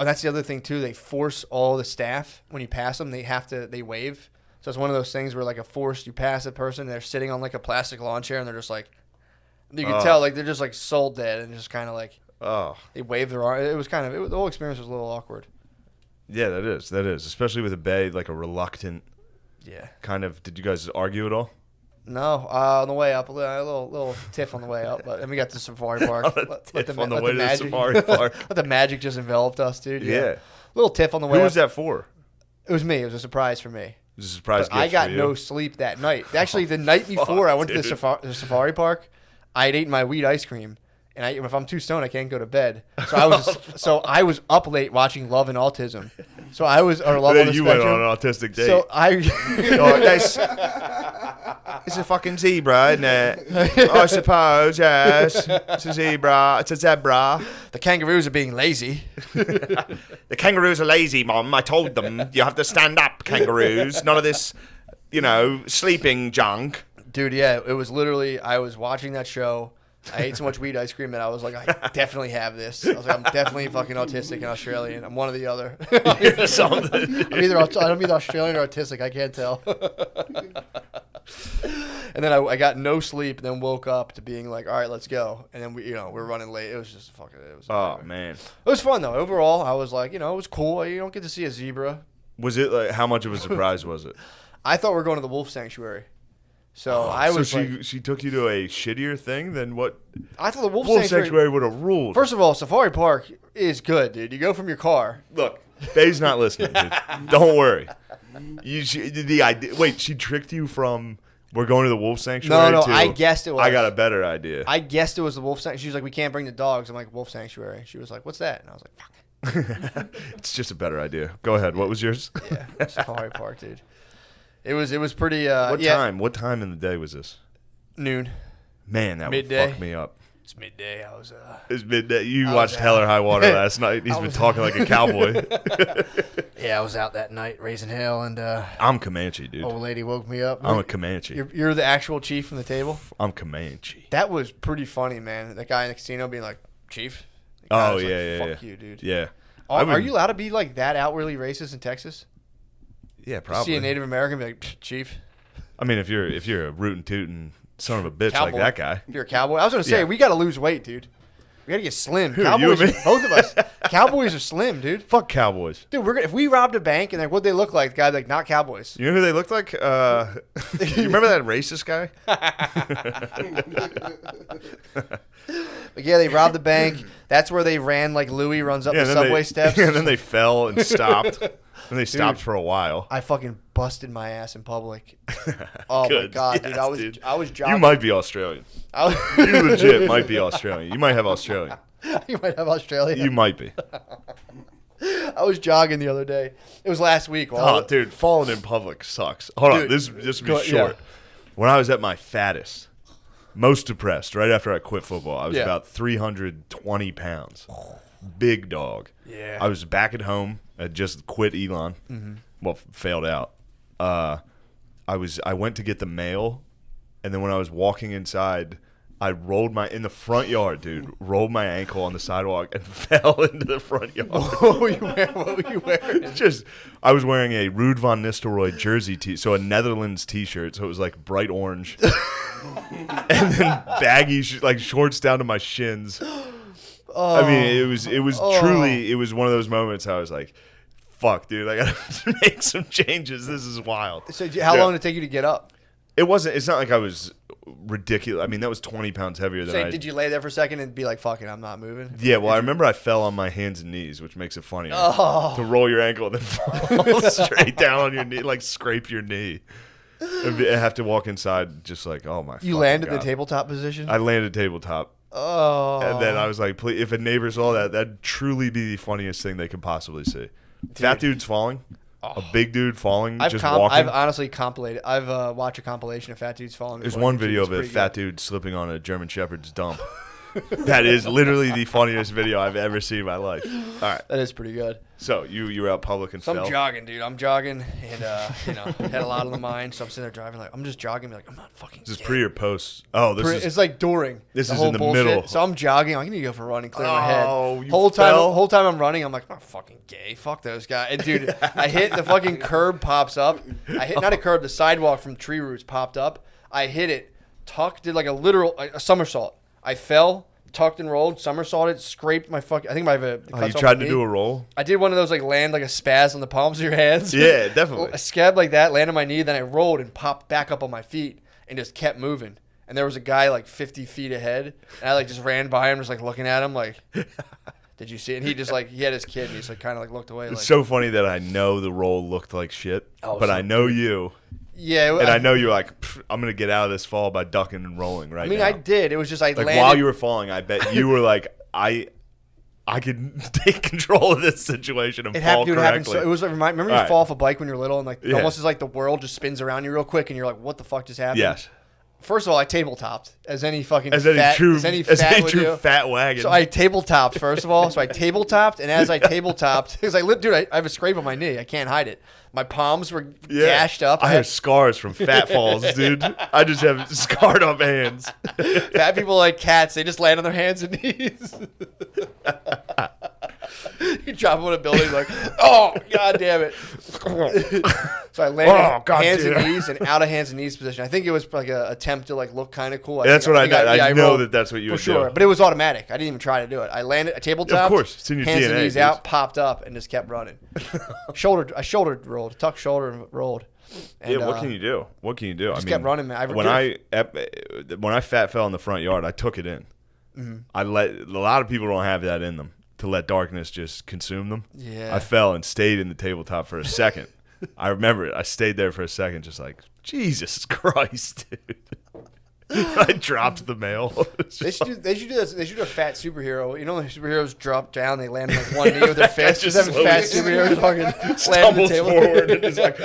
Oh, that's the other thing too. They force all the staff when you pass them. They wave. So it's one of those things where like you pass a person, and they're sitting on like a plastic lawn chair, and they're just like, you can tell like they're just like soul dead, and just kind of like they wave their arm. It was the whole experience was a little awkward. Yeah, that is, especially with a bay, like a reluctant. Yeah. Kind of. Did you guys argue at all? No, on the way up, a little tiff on the way up, but then we got to Safari Park. On the way to the Safari Park. But the magic just enveloped us, dude. Yeah. Little tiff on the way up. Who was that for? It was me. It was a surprise for me. It was a surprise gift I got for you. no sleep that night. Actually, the night before I went to the Safari Park, I had eaten my weed ice cream. And if I'm too stoned, I can't go to bed. So I was up late watching Love and Autism. So I was or Love on the You Spectrum. went on an autistic date. So it's a fucking zebra, isn't it? I suppose, yes. It's a zebra. It's a zebra. The kangaroos are being lazy. The kangaroos are lazy, Mom. I told them you have to stand up, kangaroos. None of this, sleeping junk. Dude, yeah, it was literally, I was watching that show. I ate so much weed ice cream that I was like, I definitely have this. I was like, I'm definitely fucking autistic and Australian. I'm one or the other. I'm either Australian or autistic. I can't tell. And then I got no sleep, and then woke up to being like, all right, let's go. And then we're running late. It was just fucking. Man, it was fun though. Overall, I was like, it was cool. You don't get to see a zebra. Was it like how much of a surprise was it? I thought we were going to the wolf sanctuary. So she took you to a shittier thing than what? I thought the wolf sanctuary would have ruled. First of all, Safari Park is good, dude. You go from your car. Look, Faye's not listening, dude. Don't worry. She tricked you from we're going to the wolf sanctuary. No, I guessed it was. I got a better idea. I guessed it was the wolf sanctuary. She was like, we can't bring the dogs. I'm like, wolf sanctuary. She was like, what's that? And I was like, fuck. It's just a better idea. Go ahead. What was yours? Yeah, Safari Park, dude. It was pretty. What time? What time in the day was this? Noon. Man, that midday. Would fuck me up. It's midday. It's midday. You watched Hell or High Water last night. He's been talking like a cowboy. Yeah, I was out that night raising hell, and I'm Comanche, dude. Old lady woke me up. I'm a Comanche. You're the actual chief from the table. I'm Comanche. That was pretty funny, man. That guy in the casino being like, "Chief." Oh yeah, Fuck you, dude. Yeah. Are you allowed to be like that outwardly racist in Texas? Yeah, probably. See a Native American be like, Chief. I mean, if you're a rootin' tootin' son of a bitch cowboy. like that guy. If you're a cowboy. I was gonna say we gotta lose weight, dude. We gotta get slim. Who, Cowboys, you and me? both of us. Cowboys are slim, dude. Fuck cowboys, dude. If we robbed a bank and like, what'd they look like? The guy like, not cowboys. You know who they looked like? You remember that racist guy? Like, yeah, they robbed the bank. That's where they ran like Louis runs up the subway steps. And then they fell and stopped. And they stopped for a while. I fucking busted my ass in public. Oh my god, yes, dude! I was jogging. You might be Australian. You legit might be Australian. You might have Australian. You might have Australia. You might be. I was jogging the other day. It was last week. Dude, falling in public sucks. Hold on, this will be short. Yeah. When I was at my fattest, most depressed, right after I quit football, I was about 320 pounds. Big dog. Yeah. I was back at home. I just quit Elon. Mm-hmm. Well, failed out. I went to get the mail, and then when I was walking inside, I rolled in the front yard, dude. Rolled my ankle on the sidewalk and fell into the front yard. What were you wearing? I was wearing a Ruud van Nistelrooy jersey so a Netherlands T-shirt, so it was like bright orange, and then baggy shorts down to my shins. I mean, it was truly, it was one of those moments I was like, fuck, dude, I gotta make some changes. This is wild. So how long did it take you to get up? It's not like I was ridiculous. I mean, that was 20 pounds heavier than did you lay there for a second and be like, fuck it, I'm not moving? Yeah, well, I remember I fell on my hands and knees, which makes it funnier. To roll your ankle and then fall straight down on your knee, like scrape your knee. And have to walk inside just like, oh my God. You landed the tabletop position? I landed tabletop. Oh. And then I was like, please, if a neighbor saw that, that'd truly be the funniest thing they could possibly see. Fat dudes falling. A big dude falling, walking. I've honestly compilated. I've watched a compilation of fat dudes falling. There's one video of a fat dude slipping on a German Shepherd's dump. That is literally the funniest video I've ever seen in my life. All right. That is pretty good. So you were out public and fell? I'm jogging, dude. I'm jogging, and had a lot on the mind. So I'm sitting there driving, like I'm just jogging, like I'm not fucking. Is this pre or post? Oh, it's like during. This is in the middle. So I'm jogging. I need to go for a run and clear my head. Oh, you whole fell? time I'm running, I'm like, I'm not fucking gay. Fuck those guys. And dude, I hit the fucking curb pops up. I hit not a curb, the sidewalk from tree roots popped up. I hit it, did like a somersault. I fell. Tucked and rolled, somersaulted, scraped my fucking. I think I have a. Oh, you tried to do a roll? I did one of those like land like a spaz on the palms of your hands. Yeah, definitely. A scab like that, landed on my knee, then I rolled and popped back up on my feet and just kept moving. And there was a guy like 50 feet ahead, and I like just ran by him, just like looking at him, like, did you see it? And he just like he had his kid, and he's like kind of like looked away. It's like, so funny that I know the roll looked like shit, but I know you. Yeah, and I know you're like, I'm gonna get out of this fall by ducking and rolling right now. I mean, I did. It was just like landed. While you were falling, I bet you were like, I could take control of this situation and fall correctly. It was like, remember you fall off a bike when you're little and like almost is like the world just spins around you real quick and you're like, what the fuck just happened? Yes. First of all, I tabletopped as any fucking as any true fat wagon. So I tabletopped first of all. So I tabletopped, and as I tabletopped, because I have a scrape on my knee. I can't hide it. My palms were gashed up. I have scars from fat falls, dude. I just have scarred up hands. Fat people are like cats. They just land on their hands and knees. You drop them in a building like, oh, god damn it. So I landed hands and knees and out of hands and knees position. I think it was like an attempt to like look kind of cool. That's what I know. I know that's what you would do. For sure. But it was automatic. I didn't even try to do it. I landed, a tabletop. Of course. It's in your hands DNA, and knees out, popped up, and just kept running. I shoulder rolled, tucked shoulder and rolled. And, what can you do? What can you do? Just kept running, man. When I fat fell in the front yard, I took it in. Mm-hmm. A lot of people don't have that in them to let darkness just consume them. Yeah. I fell and stayed in the tabletop for a second. I remember it. I stayed there for a second, just like, Jesus Christ, dude. I dropped the mail. They should do this. They should do a fat superhero. You know, when superheroes drop down, they land on like one knee with their fist. Just have fat superheroes fucking stumbles forward and is like,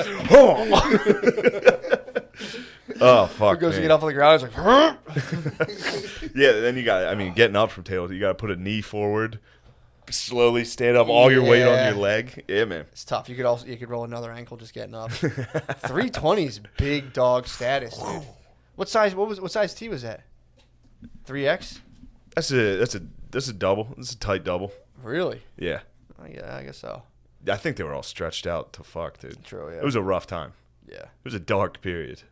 oh fuck! He goes to get off on the ground. It's like, yeah. Then you got. I mean, getting up from tables, you got to put a knee forward. Slowly stand up, all your weight on your leg. Yeah, man. It's tough. You could roll another ankle just getting up. 320's big dog status, dude. What size T was that? 3X? That's a double. That's a tight double. Really? Yeah. Yeah, I guess so. I think they were all stretched out to fuck, dude. True, yeah. It was a rough time. Yeah. It was a dark period.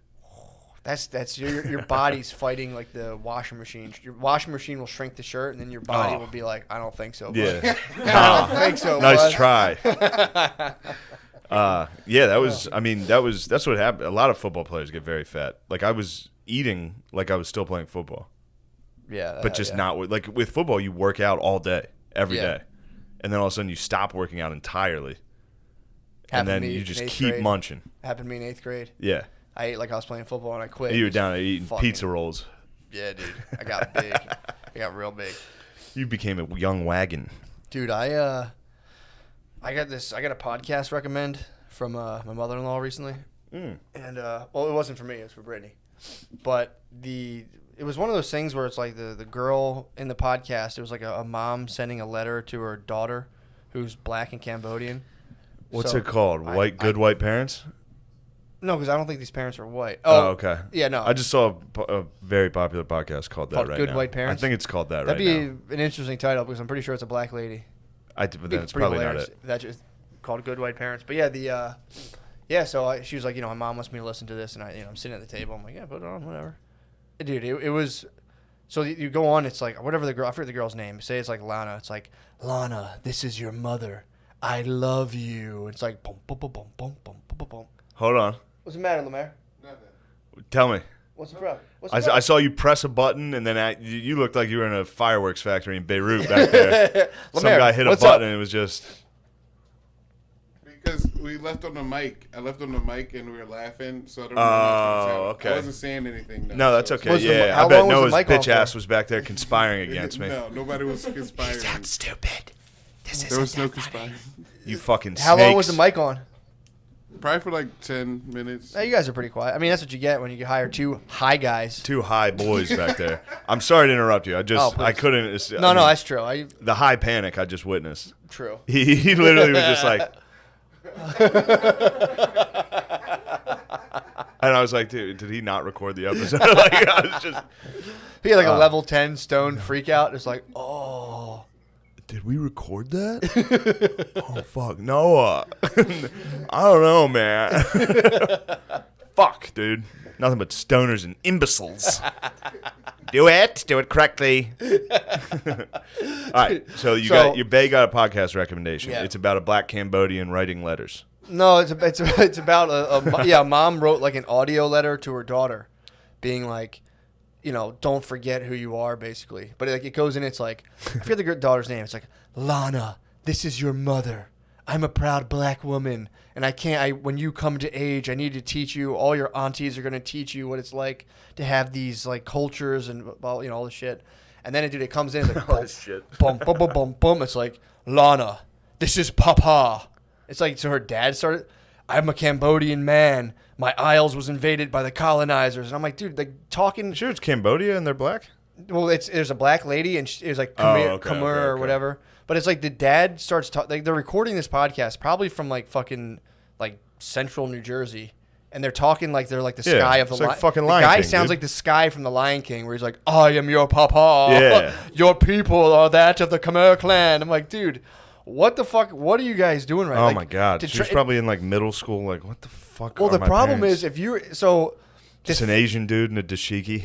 That's your body's fighting like the washing machine. Your washing machine will shrink the shirt, and then your body will be like, I don't think so. Yeah. I don't think so. Nice try. Yeah, that was. I mean, that's what happened. A lot of football players get very fat. Like I was eating like I was still playing football. Yeah. But just not like with football, you work out all day, every day, and then all of a sudden you stop working out entirely, and then you just keep munching. Happened to me in 8th grade. Yeah. I ate like I was playing football and I quit. You were down there eating pizza rolls. Yeah, dude. I got big. I got real big. You became a young wagon. Dude, I got a podcast recommend from my mother-in-law recently. And it wasn't for me, it was for Brittany. But it was one of those things where it's like the girl in the podcast, it was like a mom sending a letter to her daughter who's black and Cambodian. What's it called? Good white parents? No, because I don't think these parents are white. Oh, okay. Yeah, no. I just saw a very popular podcast called that right now. Good White Parents? I think it's called that That'd right now. That'd be an interesting title because I'm pretty sure it's a black lady. But then it's probably hilarious. not it. That's just called Good White Parents. But yeah, so she was like, my mom wants me to listen to this, and I'm sitting at the table. I'm like, yeah, put it on, whatever. Dude, it was. So you go on, it's like whatever I forget the girl's name. Say it's like Lana. It's like, Lana, this is your mother. I love you. It's like boom, boom, boom, boom, boom, boom, boom, boom. Hold on. What's the matter, Lemaire? Nothing. Tell me. What's the problem? I saw you press a button, and then you looked like you were in a fireworks factory in Beirut back there. Some guy hit a button, and it was just... because we left on the mic. I left on the mic and we were laughing, so I don't know what's going okay. I wasn't saying anything. No, that's okay. Was the- Yeah, how I bet long was the Noah's mic on bitch for? ass was back there conspiring against me. No, nobody was conspiring. stupid. There was no conspiring. You fucking snakes. How long was the mic on? Probably for like 10 minutes. You guys are pretty quiet. I mean, that's what you get when you hire two high guys. Two high boys back there. I'm sorry to interrupt you. I couldn't. No, that's true. The high panic I just witnessed. True. He literally was just like. And I was like, dude, did he not record the episode? Like, I was just. He had like a level 10 stone freak out. It's like, oh. Did we record that? Oh, fuck. Noah. I don't know, man. Fuck, dude. Nothing but stoners and imbeciles. Do it correctly. All right, so your Bay got a podcast recommendation. Yeah. It's about a black Cambodian writing letters. No, it's about a mom wrote like an audio letter to her daughter, being like, don't forget who you are, basically. But it goes in, it's like, I forget the daughter's name. It's like, Lana, this is your mother. I'm a proud black woman, and when you come to age, I need to teach you. All your aunties are going to teach you what it's like to have these like cultures and all the shit. And then it comes in, it's like, boom, boom, boom, boom, boom, boom. It's like, Lana, this is Papa. It's like, so her dad started, I'm a Cambodian man. My Isles was invaded by the colonizers. And I'm like, dude, like talking. Sure, it's Cambodia and they're black? Well, there's a black lady and it was like Khmer or whatever. But it's like the dad starts talking. Like they're recording this podcast probably from like fucking like central New Jersey. And they're talking like they're like the sky of the like fucking Lion guy King, sounds dude. like the sky from the Lion King where he's like, I am your papa. Yeah. Your people are that of the Khmer clan. I'm like, dude, what the fuck? What are you guys doing right now? Oh, my God. She was probably in like middle school. Like, what the fuck Well, are the my problem parents? is if you're so. Just an Asian dude in a dashiki.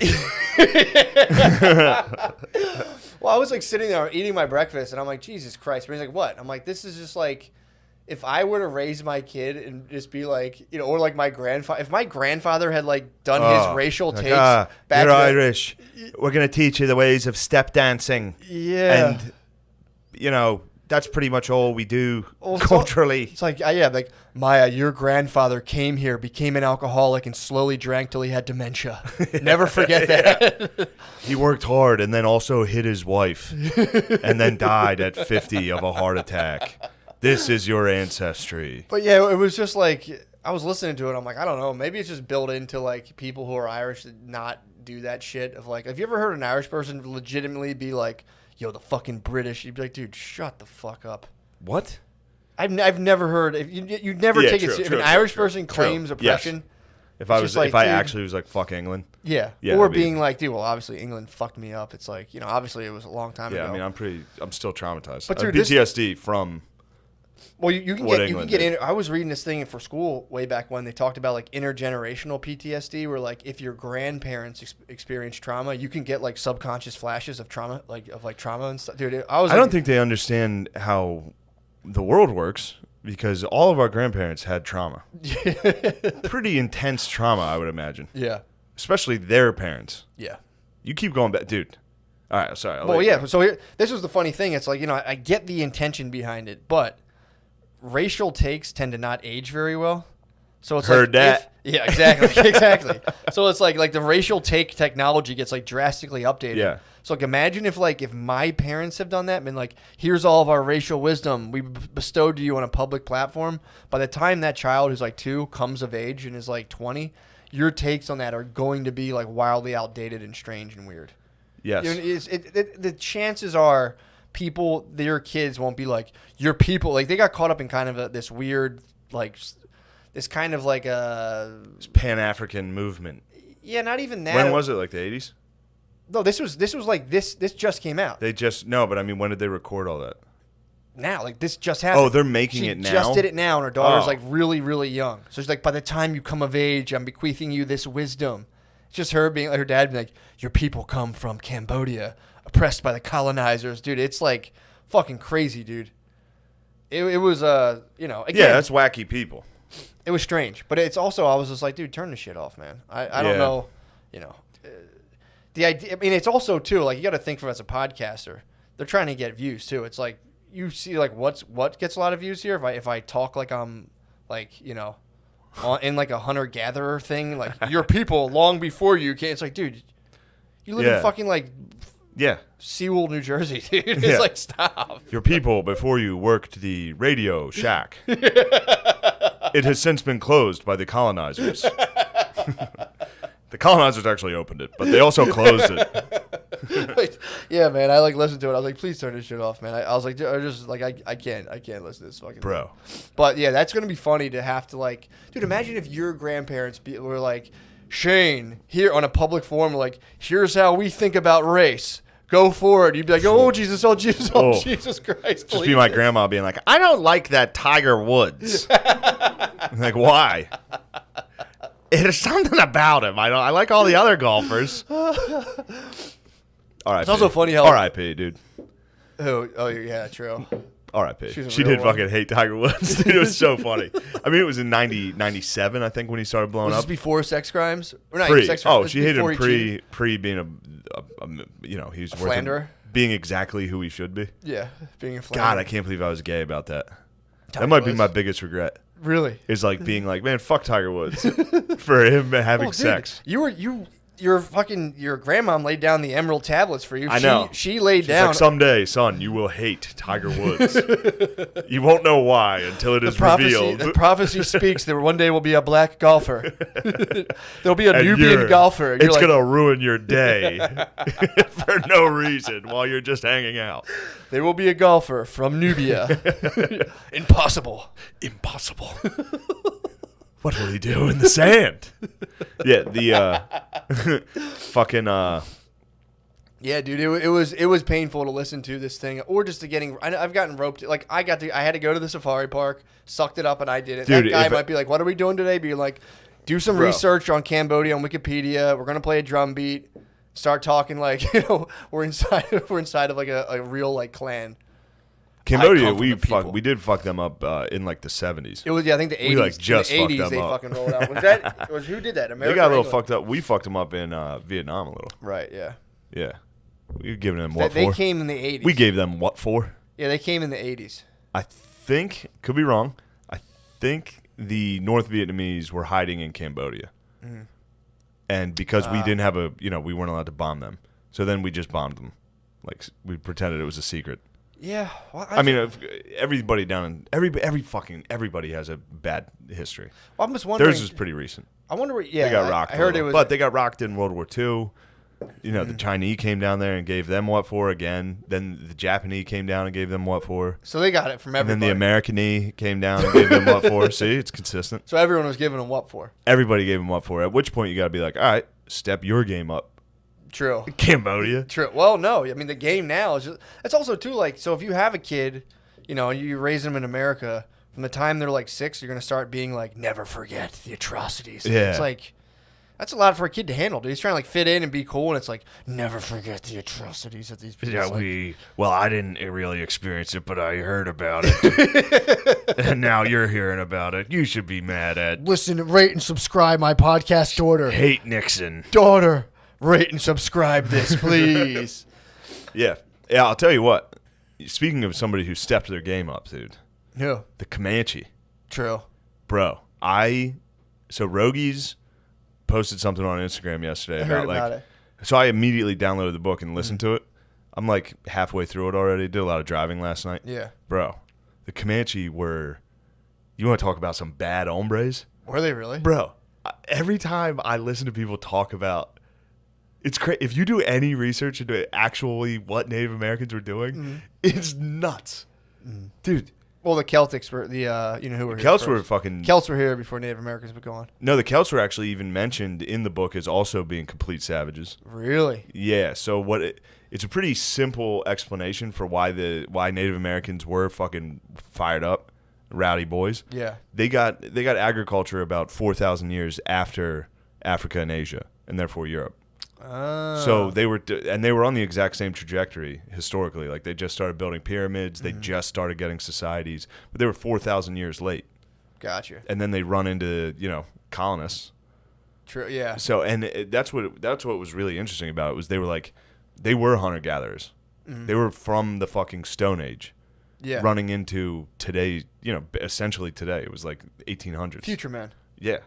Well, I was like sitting there eating my breakfast, and I'm like, Jesus Christ. But he's like, what? I'm like, this is just like, if I were to raise my kid and just be like, or like my grandfather, if my grandfather had like done his racial like, takes back you're then, Irish. We're going to teach you the ways of step dancing. Yeah. And, that's pretty much all we do Well, culturally. It's like, like, Maya, your grandfather came here, became an alcoholic, and slowly drank till he had dementia. Never forget that. He worked hard and then also hit his wife and then died at 50 of a heart attack. This is your ancestry. But yeah, it was just like, I was listening to it. I'm like, I don't know. Maybe it's just built into like people who are Irish to not do that shit of like, have you ever heard an Irish person legitimately be like, yo, the fucking British? You'd be like, dude, shut the fuck up. What? I've never heard. You'd never take it. If an Irish person claims oppression, yes. If I was, like, if I dude, actually was like, fuck England. Yeah. Yeah, Or I mean- being like, dude, well, obviously England fucked me up. It's like, obviously it was a long time Yeah, ago. I mean, I'm still traumatized. But I have dude, PTSD from. Well, you can what get England in. did. I was reading this thing for school way back when they talked about like intergenerational PTSD, where like if your grandparents experience trauma, you can get like subconscious flashes of trauma, like trauma and stuff. Dude, I don't think they understand how the world works because all of our grandparents had trauma. Pretty intense trauma, I would imagine. Yeah. Especially their parents. Yeah. You keep going back, dude. All right, sorry. Well, yeah. So this was the funny thing. It's like, I get the intention behind it, but racial takes tend to not age very well. So it's Heard that. Yeah, exactly. Exactly. So it's like the racial take technology gets like drastically updated. Yeah. So like imagine if my parents have done that, been like, here's all of our racial wisdom we bestowed to you on a public platform. By the time that child who's like 2 comes of age and is like 20, your takes on that are going to be like wildly outdated and strange and weird. Yes. The chances are their kids won't be like, your people, like they got caught up in kind of this weird, like this kind of like a Pan-African movement. Yeah, not even that. When was it? Like the 80s? No, this was like this just came out. But I mean, when did they record all that? Now, like this just happened. Oh, they're making it now? She just did it now, and her daughter's like really, really young. So she's like, by the time you come of age, I'm bequeathing you this wisdom. It's just her being like, her dad being like, your people come from Cambodia, oppressed by the colonizers. Dude, it's like fucking crazy, dude. It was, again, yeah, that's wacky people. It was strange, but it's also, I was just like, dude, turn the shit off, man. I don't know, the idea. I mean, it's also too like you got to think from as a podcaster, they're trying to get views too. It's like you see like what gets a lot of views here. If I talk like I'm like in like a hunter gatherer thing, like your people long before you came. It's like, dude, you live in fucking like Sewell, New Jersey, dude. It's like, stop. Your people before you worked the Radio Shack. It has since been closed by the colonizers. The colonizers actually opened it, but they also closed it. Like, yeah, man. I like listened to it. I was like, please turn this shit off, man. I was like, I can't listen to this fucking bro. thing. But yeah, that's gonna be funny to have to like, dude. Imagine if your grandparents were like, Shane, here on a public forum, like, here's how we think about race. Go forward. You'd be like, oh Jesus, oh Jesus, oh Jesus Christ. Just be my grandma being like, I don't like that Tiger Woods. Like, why? There's something about him. I like all the other golfers. R.I.P. It's also funny how R.I.P. dude. Oh yeah, true. R.I.P. She did fucking hate Tiger Woods. Dude, it was so funny. I mean, it was in 97, I think, when he started blowing was up. this before sex crimes? Or not Pre. sex crimes. Oh, she hated him pre being he's worth philanderer? being exactly who he should be. Yeah, being a philanderer. God, I can't believe I was gay about that. That might be my biggest regret. Really? Is like being like, man, fuck Tiger Woods for him having sex. Your grandmom laid down the emerald tablets for you. I know. She laid She's down. like, someday, son, you will hate Tiger Woods. You won't know why until it is revealed. The prophecy speaks that one day will be a black golfer. There'll be a Nubian golfer. It's going to ruin your day for no reason while you're just hanging out. There will be a golfer from Nubia. Impossible. What will he do in the sand? Yeah, the fucking Yeah, dude, it was painful to listen to this thing, or just to getting. I've gotten roped. Like I had to go to the safari park, sucked it up, and I did it. Dude, that guy might be like, "What are we doing today?" Be like, "Do some research on Cambodia on Wikipedia. We're gonna play a drum beat, start talking like we're inside of like a real like clan." Cambodia, we did fuck them up in like the 70s. It was I think the 80s. We like just in the 80s fucked them they up. fucking rolled out. Who did that? America. They got a little fucked up. We fucked them up in Vietnam a little. Right. Yeah. Yeah. We were giving them what for? They came in the 80s. We gave them what for? Yeah, they came in the 80s. I think, could be wrong, I think the North Vietnamese were hiding in Cambodia. Mm. And because we didn't have we weren't allowed to bomb them. So then we just bombed them. Like, we pretended it was a secret. Yeah. Well, I mean, everybody everybody has a bad history. Well, I'm just wondering. Theirs is pretty recent. I wonder what, yeah. They got rocked. I heard it was. But they got rocked in World War II. The Chinese came down there and gave them what for again. Then the Japanese came down and gave them what for. So they got it from everybody. And then the American came down and gave them what for. See, it's consistent. So everyone was giving them what for. Everybody gave them what for. At which point you got to be like, all right, step your game up. True. Cambodia. True. Well, no. I mean, the game now is just, it's also too like, so if you have a kid, and you raise them in America, from the time they're like 6, you're going to start being like, never forget the atrocities. Yeah. It's like, that's a lot for a kid to handle, dude. He's trying to like fit in and be cool, and it's like, never forget the atrocities that these people. Yeah, well, I didn't really experience it, but I heard about it. And now you're hearing about it. You should be mad at. Listen, rate and subscribe my podcast, daughter. Hate Nixon. Daughter, rate and subscribe this, please. Yeah, I'll tell you what. Speaking of somebody who stepped their game up, dude. Yeah. The Comanche. True. Bro, so Rogies posted something on Instagram yesterday about it. So I immediately downloaded the book and listened to it. I'm like halfway through it already. Did a lot of driving last night. Yeah. Bro, the Comanche were, you want to talk about some bad hombres? Were they really? Bro, every time I listen to people talk about, it's crazy. If you do any research into actually what Native Americans were doing, it's nuts. Dude. Well, the Celtics were who were here Celts first. Celts were here before Native Americans were gone. No, the Celts were actually even mentioned in the book as also being complete savages. Really? Yeah. So it's a pretty simple explanation for why Native Americans were fucking fired up, rowdy boys. Yeah. They got agriculture about 4,000 years after Africa and Asia, and therefore Europe. So they were on the exact same trajectory historically. Like, they just started building pyramids, they just started getting societies, but they were 4,000 years late. Gotcha. And then they run into colonists. True. Yeah. So that's what was really interesting about it was they were hunter gatherers. They were from the fucking Stone Age. running into today, essentially today. It was like 1800s. Future man. Yeah.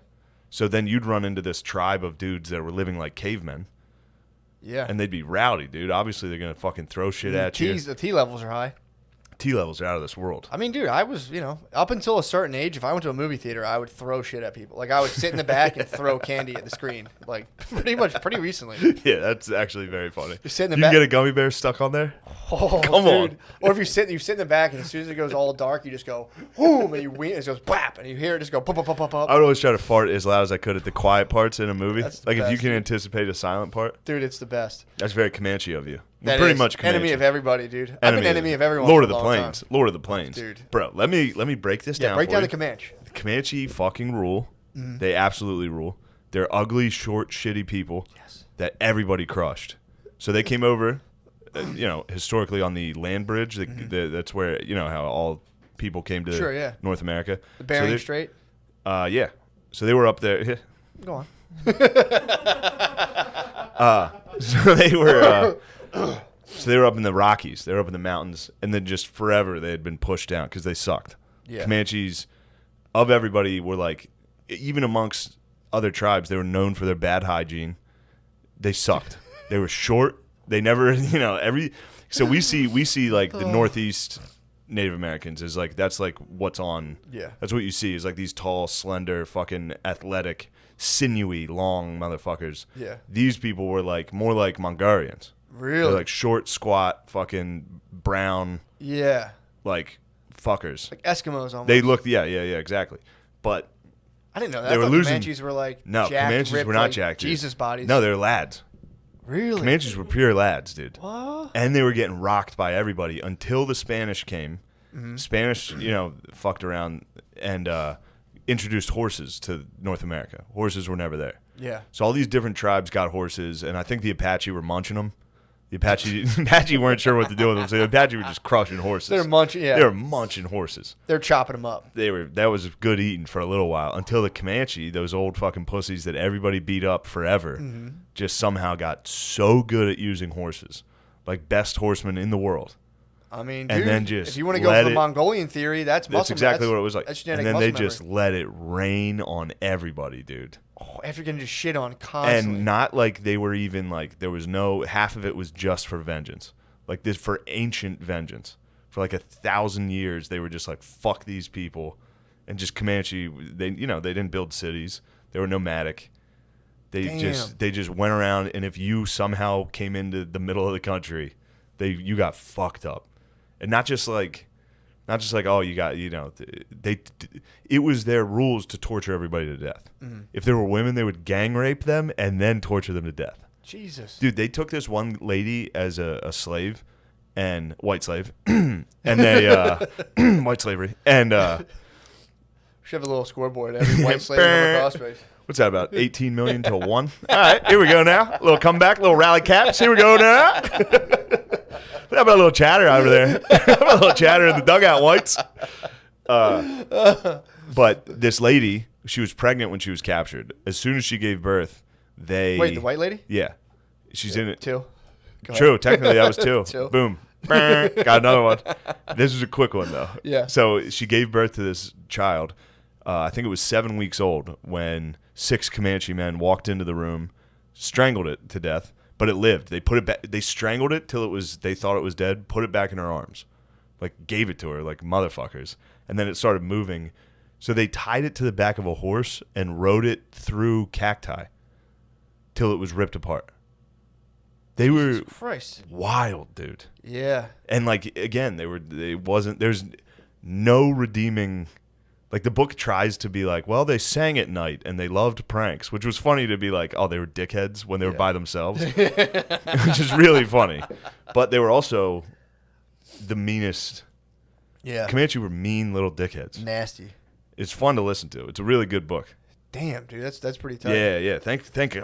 So then you'd run into this tribe of dudes that were living like cavemen. Yeah. And they'd be rowdy, dude. Obviously, they're going to fucking throw shit at you. The T levels are high. T levels are out of this world. I mean, dude, I was, up until a certain age, if I went to a movie theater, I would throw shit at people. Like, I would sit in the back and throw candy at the screen. Like, pretty recently. Yeah, that's actually very funny. Just sit in the you back. can get a gummy bear stuck on there? Oh, Come on. Or if you sit in the back, and as soon as it goes all dark, you just go, boom, and you wing, it goes, bap, and you hear it just go, pop, pop, pop, pop, pop. I would always try to fart as loud as I could at the quiet parts in a movie. That's the Like, if you best, can dude. anticipate a silent part. Dude, it's the best. That's very Comanche of you. That Pretty is much Comanche. enemy of everybody, dude. I've been enemy of everyone. Lord for of a the long Plains. time. Lord of the Plains. Dude. Bro, let me break this down break for down you. the Comanche. The Comanche fucking rule. Mm-hmm. They absolutely rule. They're ugly, short, shitty people that everybody crushed. So they came over, historically on the land bridge. That's where, how all people came to North America. The Bering Strait? Yeah. So they were up there. Go on. So they were up in the Rockies. They were up in the mountains. And then just forever they had been pushed down because they sucked. Yeah. Comanches, of everybody, were like, even amongst other tribes, they were known for their bad hygiene. They sucked. They were short. They never, so we see like the Northeast Native Americans is like, that's like what's on. Yeah. That's what you see is like these tall, slender, fucking athletic, sinewy, long motherfuckers. Yeah. These people were like more like Mongolians. Really? They're like short, squat, fucking brown, Yeah. like fuckers. Like Eskimos almost. They looked, yeah, exactly. But I didn't know that. they I were thought losing. Comanches were like No, jacked, Comanches ripped, were not like jacked. Dude. Jesus bodies. No, they're lads. Really? Comanches were pure lads, dude. What? And they were getting rocked by everybody until the Spanish came. Mm-hmm. Spanish, fucked around and introduced horses to North America. Horses were never there. Yeah. So all these different tribes got horses, and I think the Apache were munching them. The Apache weren't sure what to do with them, so the Apache were just crushing horses. They're munching. Yeah. They were munching horses. They're chopping them up. That was good eating for a little while until the Comanche, those old fucking pussies that everybody beat up forever, just somehow got so good at using horses, like best horsemen in the world. I mean, and dude, then just if you want to go for the Mongolian theory, that's muscle. That's exactly what it was like. That's and genetic then muscle they memory. just let it rain on everybody, dude. Oh, after getting just shit on constantly. And not like they were even like, there was no, half of it was just for vengeance. Like this, for ancient vengeance. For like 1,000 years, they were just like, fuck these people. And just Comanche, they didn't build cities. They were nomadic. They just went around, and if you somehow came into the middle of the country, you got fucked up. And not just like, oh, you got, it was their rules to torture everybody to death. Mm-hmm. If there were women, they would gang rape them and then torture them to death. Jesus. Dude, they took this one lady as a slave, and white slave, and they, white slavery, and, we should have a little scoreboard. Every white slave on the cross space. What's that, about 18 million to 1? All right, here we go now. A little comeback, little rally caps. Here we go now. How about a little chatter over there? How about a little chatter in the dugout, whites? But this lady, she was pregnant when she was captured. As soon as she gave birth, Wait, the white lady? Yeah. She's in it. 2. True. Technically, that was 2. 2. Boom. Got another one. This was a quick one, though. Yeah. So she gave birth to this child. I think it was 7 weeks old when 6 Comanche men walked into the room, strangled it to death, but it lived. They put it back. They strangled it till they thought it was dead, put it back in her arms, like gave it to her like motherfuckers, and then it started moving. So they tied it to the back of a horse and rode it through cacti till it was ripped apart. They were wild, dude. Yeah. And like again, there's no redeeming. Like the book tries to be like, well, they sang at night and they loved pranks, which was funny to be like, oh, they were dickheads when they were by themselves, which is really funny. But they were also the meanest. Yeah. Comanche were mean little dickheads. Nasty. It's fun to listen to. It's a really good book. Damn, dude, that's pretty tough. Yeah.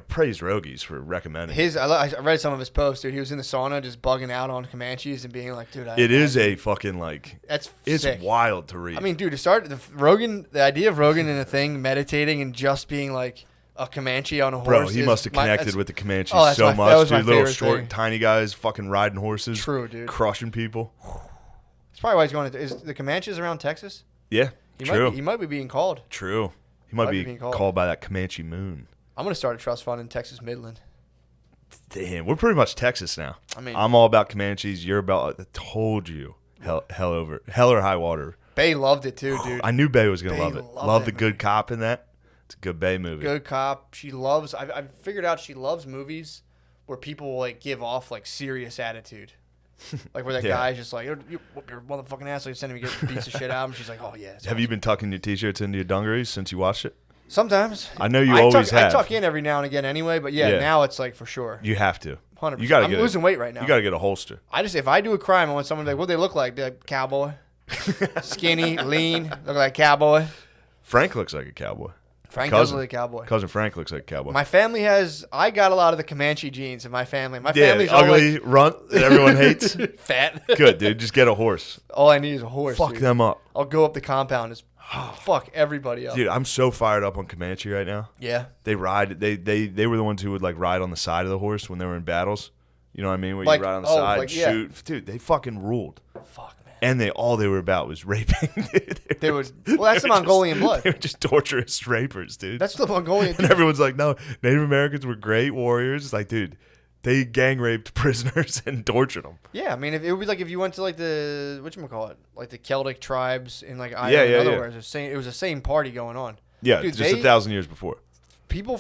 Praise Rogies for recommending. I read some of his posts, dude. He was in the sauna just bugging out on Comanches and being like, dude, it is a fucking like. It's sick. wild to read. I mean, dude, to start the idea of Rogan in a thing, meditating and just being like a Comanche on a horse. Bro, he must have connected with the Comanches so much, dude. Little short, tiny guys fucking riding horses. True, dude. Crushing people. That's probably why he's going to. Is the Comanches around Texas? Yeah, true. He might be being called. True. He might be being called by that Comanche moon. I'm going to start a trust fund in Texas Midland. Damn, we're pretty much Texas now. I mean, I'm all about Comanches. You're about. I told you, hell or high water. Bay loved it too, dude. I knew Bay was gonna Bay love it. loved Love that the good cop in that. It's a good Bay movie. Good cop. She loves. I've figured out she loves movies where people like give off like serious attitude, like where that Yeah. guy's just like, "You whoop your motherfucking ass!" Like sending me get beats the shit out, and she's like, "Oh yeah." Have you been tucking your t-shirts into your dungarees since you watched it? Sometimes. I know you always have. I tuck in every now and again anyway, but yeah, now it's like for sure. You have to. 100%. You gotta I'm losing weight right now. You gotta get a holster. If I do a crime, I want someone to be like, what do they look like? Be like, cowboy. Skinny, lean, look like a cowboy. Frank looks like a cowboy. Frank does look like a cowboy. Cousin Frank looks like a cowboy. My family I got a lot of the Comanche genes in my family. My yeah, family's all ugly, runt that everyone hates. fat. Good, dude. Just get a horse. All I need is a horse. Fuck dude. them up. I'll go up the compound and just fuck everybody up. Dude, I'm so fired up on Comanche right now. Yeah. They ride. They were the ones who would like ride on the side of the horse when they were in battles. You know what I mean? Where Like, you ride on the oh, side, like, yeah. shoot. Dude, they fucking ruled. Fuck, man. And all they were about was raping. They would. Well, that's the Mongolian blood. They were just torturous rapers, dude. That's the Mongolian. And everyone's like, no, Native Americans were great warriors. It's like, dude, they gang raped prisoners and tortured them. Yeah, I mean, it would be like if you went to like the whatchamacallit, like the Celtic tribes in like Ireland. In other words, it was the same party going on. Yeah, dude, just 1,000 years before. People